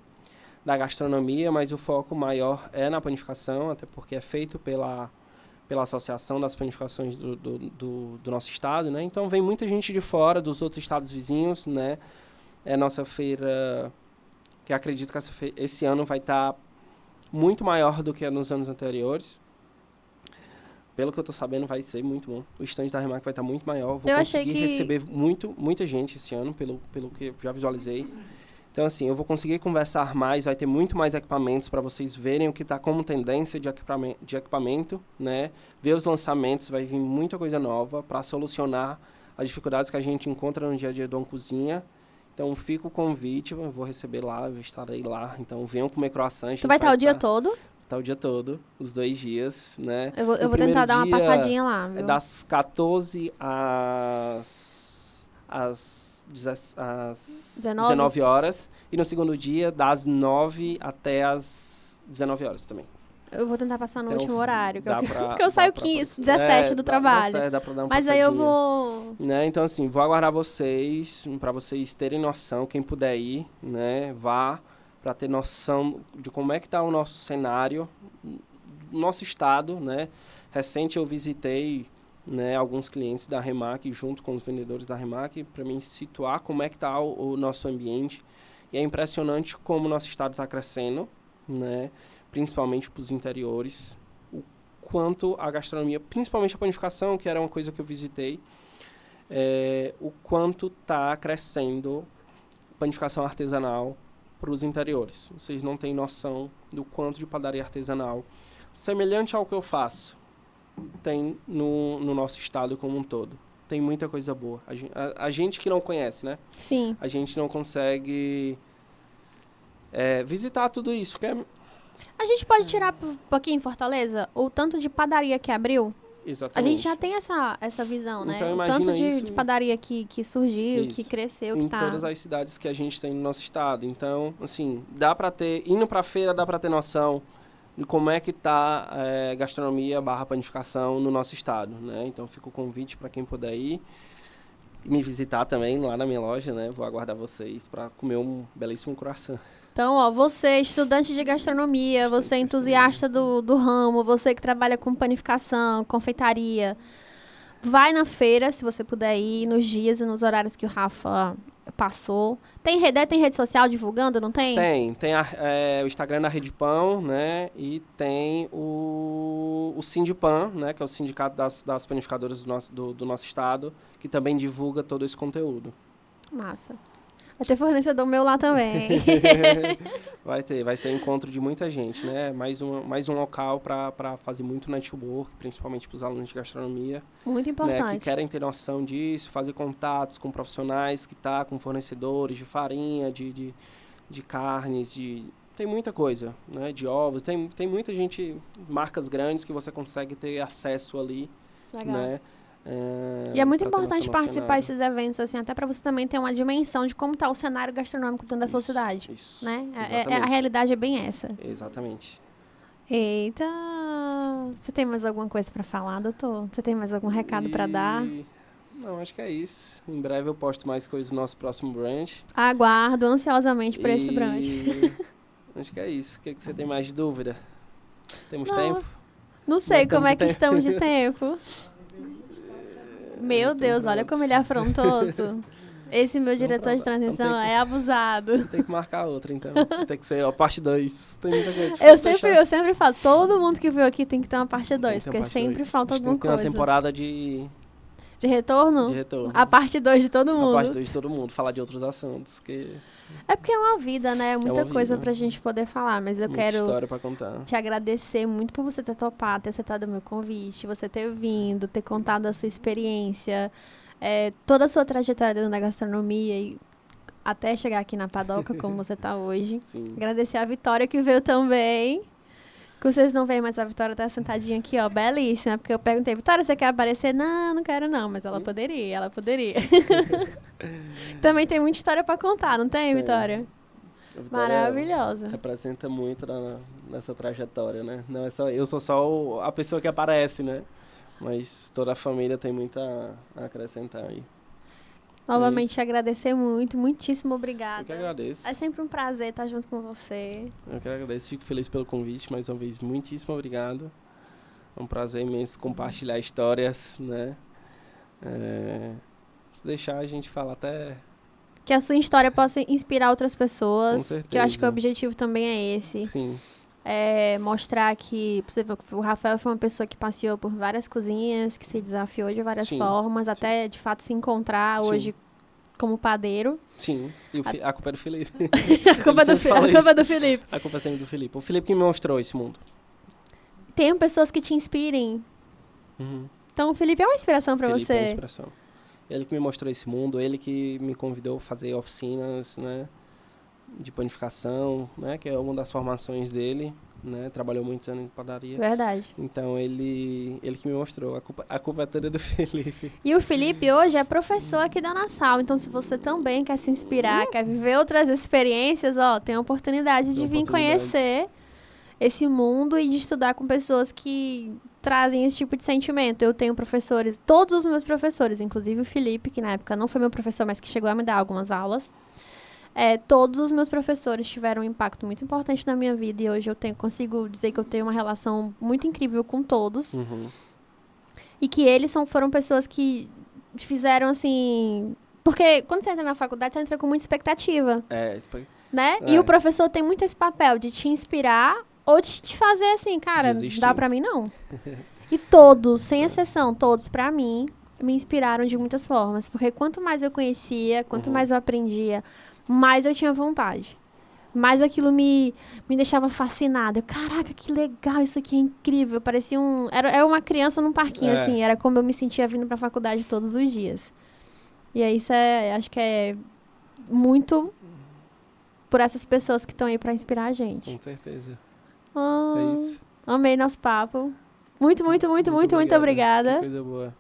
gastronomia, mas o foco maior é na panificação, até porque é feito pela Associação das Panificações do nosso estado, né? Então, vem muita gente de fora, dos outros estados vizinhos, né? É a nossa feira, que acredito que esse ano vai estar muito maior do que nos anos anteriores. Pelo que eu estou sabendo, vai ser muito bom. O stand da Remac vai estar muito maior. Vou conseguir receber muita gente esse ano, pelo que eu já visualizei. Então, assim, eu vou conseguir conversar mais, vai ter muito mais equipamentos para vocês verem o que está como tendência de equipamento, né? Ver os lançamentos, vai vir muita coisa nova para solucionar as dificuldades que a gente encontra no dia a dia de uma cozinha. Então, fica o convite, eu vou receber lá, eu estarei lá. Então, venham comer croissant. Tu vai estar o dia todo? Tá o dia todo, os 2 dias, né? Eu vou tentar dar uma passadinha lá, viu? É das 14 às 19 horas. E no segundo dia, das 9 até as 19 horas também. Eu vou tentar passar no último horário, porque eu saio 17 do trabalho. Dá pra dar uma Mas aí eu vou... Né? Então, assim, vou aguardar vocês, para vocês terem noção, quem puder ir, né? Vá, para ter noção de como é que está o nosso cenário, nosso estado, né? Recente eu visitei, né, alguns clientes da Remac, junto com os vendedores da Remac, para me situar como é que está o nosso ambiente. E é impressionante como o nosso estado está crescendo, né? Principalmente para os interiores, o quanto a gastronomia, principalmente a panificação, que era uma coisa que eu visitei, o quanto está crescendo a panificação artesanal para os interiores. Vocês não têm noção do quanto de padaria artesanal, semelhante ao que eu faço, tem no nosso estado como um todo. Tem muita coisa boa. A gente que não conhece, né? Sim. A gente não consegue visitar tudo isso, que é... A gente pode tirar um pouquinho em Fortaleza o tanto de padaria que abriu? Exatamente. A gente já tem essa visão, né? Então, o tanto isso, de padaria que surgiu, isso, que cresceu, em que tá... todas as cidades que a gente tem no nosso estado. Então, assim, dá pra ter... Indo pra feira, dá pra ter noção de como é que tá gastronomia / panificação no nosso estado, né? Então, fica o convite para quem puder ir. Me visitar também lá na minha loja, né? Vou aguardar vocês para comer um belíssimo croissant. Então, ó, você, estudante de gastronomia, você entusiasta do ramo, você que trabalha com panificação, confeitaria, vai na feira, se você puder ir, nos dias e nos horários que o Rafa passou. Tem rede social divulgando, não tem? Tem o Instagram da Rede Pão, né? E tem o Sindipan, né? Que é o sindicato das panificadoras do nosso estado, que também divulga todo esse conteúdo. Massa. Vai ter fornecedor meu lá também. Vai ser encontro de muita gente, né? Mais um local para fazer muito network, principalmente para os alunos de gastronomia. Muito Né, importante. que querem ter noção disso, fazer contatos com profissionais que tá com fornecedores de farinha, de carnes, tem muita coisa, né? De ovos, tem muita gente, marcas grandes que você consegue ter acesso ali, Legal. né? E é muito pra ter importante noção do participar cenário. desses eventos, assim, até para você também ter uma dimensão de como tá o cenário gastronômico dentro da sua Isso, cidade, isso, né? A exatamente. realidade é bem essa. Exatamente. Eita! Você tem mais alguma coisa para falar, doutor? Você tem mais algum recado para dar? Não, acho que é isso. Em breve eu posto mais coisas do nosso próximo brunch. Aguardo ansiosamente por esse brunch. Acho que é isso. O que você tem mais de dúvida? Temos Não, tempo? Não sei Nós como é estamos que de estamos de tempo. Meu Deus, olha como ele é afrontoso. Esse meu diretor de transmissão é abusado. Tem que marcar outra, então. Tem que ser a parte 2. Tem muita coisa. Eu sempre falo, todo mundo que veio aqui tem que ter uma parte 2, porque sempre falta alguma Tem uma coisa. temporada de retorno? retorno. A parte 2 de todo mundo. A parte 2 de todo mundo, falar de outros assuntos. É porque é uma vida, né? Muita uma coisa vida. pra gente poder falar, mas eu Muita quero história pra contar. te agradecer muito por você ter topado, ter aceitado o meu convite, você ter vindo, ter contado a sua experiência, toda a sua trajetória dentro da gastronomia e até chegar aqui na Padoca, como você tá hoje. Sim. Agradecer a Vitória que veio também. Que vocês não veem, mas a Vitória tá sentadinha aqui, ó, belíssima. Porque eu perguntei, Vitória, você quer aparecer? Não, não quero não, mas ela poderia. Também tem muita história pra contar, não tem, Vitória? A Vitória Maravilhosa. representa muito nessa trajetória, né? Não é só, eu sou só a pessoa que aparece, né? Mas toda a família tem muito a acrescentar aí. Novamente, Isso. agradecer muito, muitíssimo obrigada. Eu que agradeço. É sempre um prazer estar junto com você. Eu que agradeço, fico feliz pelo convite, mais uma vez, muitíssimo obrigado. É um prazer imenso compartilhar histórias, né? Se deixar a gente falar até... Que a sua história possa inspirar outras pessoas. Com certeza. Que eu acho que o objetivo também é esse. Sim, Mostrar que o Rafael foi uma pessoa que passeou por várias cozinhas, que se desafiou de várias Sim, formas, até de fato se encontrar Sim. hoje como padeiro. sim. E a culpa é do Felipe. A culpa é do Felipe. A culpa é sempre do Felipe. O Felipe que me mostrou esse mundo. Tenham pessoas que te inspirem. Uhum. Então o Felipe é uma inspiração pra Felipe é você. inspiração. Ele que me mostrou esse mundo, ele que me convidou a fazer oficinas, né, de panificação, né, que é uma das formações dele, né, trabalhou muitos anos em padaria. Verdade. Então ele que me mostrou, a culpa é toda do Felipe. E o Felipe hoje é professor aqui da Nassau, então se você também quer se inspirar, quer viver outras experiências, ó, tem a oportunidade de vir conhecer esse mundo e de estudar com pessoas que trazem esse tipo de sentimento. Eu tenho professores, todos os meus professores, inclusive o Felipe, que na época não foi meu professor, mas que chegou a me dar algumas aulas. Todos os meus professores tiveram um impacto muito importante na minha vida e hoje eu consigo dizer que eu tenho uma relação muito incrível com todos. Uhum. E que eles foram pessoas que fizeram assim... Porque quando você entra na faculdade, você entra com muita expectativa, né? E o professor tem muito esse papel de te inspirar ou de te fazer assim, cara, Desistir. dá pra mim não. E todos, sem exceção, todos pra mim, me inspiraram de muitas formas. Porque quanto mais eu conhecia, quanto mais eu aprendia, mais eu tinha vontade. Mais aquilo me deixava fascinada. Caraca, que legal, isso aqui é incrível. Parecia era uma criança num parquinho, assim. Era como eu me sentia vindo pra faculdade todos os dias. E aí, acho que é muito por essas pessoas que estão aí pra inspirar a gente. Com certeza. Oh, É isso. amei nosso papo. Muito obrigada. Que coisa boa.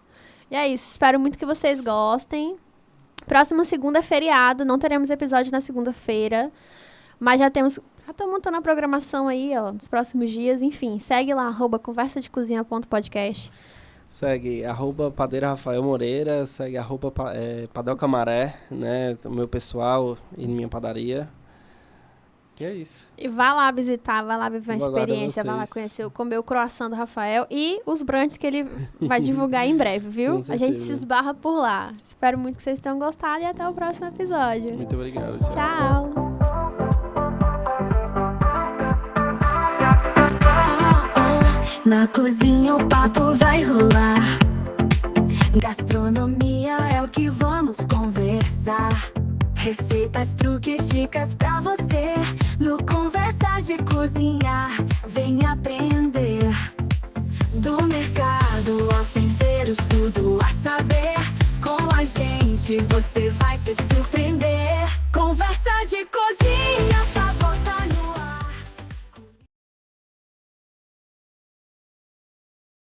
E é isso, espero muito que vocês gostem. Próxima segunda é feriado, não teremos episódio na segunda-feira, mas já tô montando a programação aí, ó, nos próximos dias. Enfim, segue lá, @conversadecozinha.podcast. Segue @padeiro Rafael Moreira, segue Padoca Maré, né, o meu pessoal e minha padaria. E é isso. E vá lá visitar, vá lá viver uma Vou aguardar experiência, vá lá vocês. comer o croissant do Rafael e os brunches que ele vai divulgar em breve, viu? Com A gente se certeza. esbarra por lá. Espero muito que vocês tenham gostado e até o próximo episódio. Muito obrigado. Tchau! Na cozinha o papo vai rolar. Gastronomia é o que vamos conversar. Receitas, truques, dicas pra você no Conversa Hoje você vai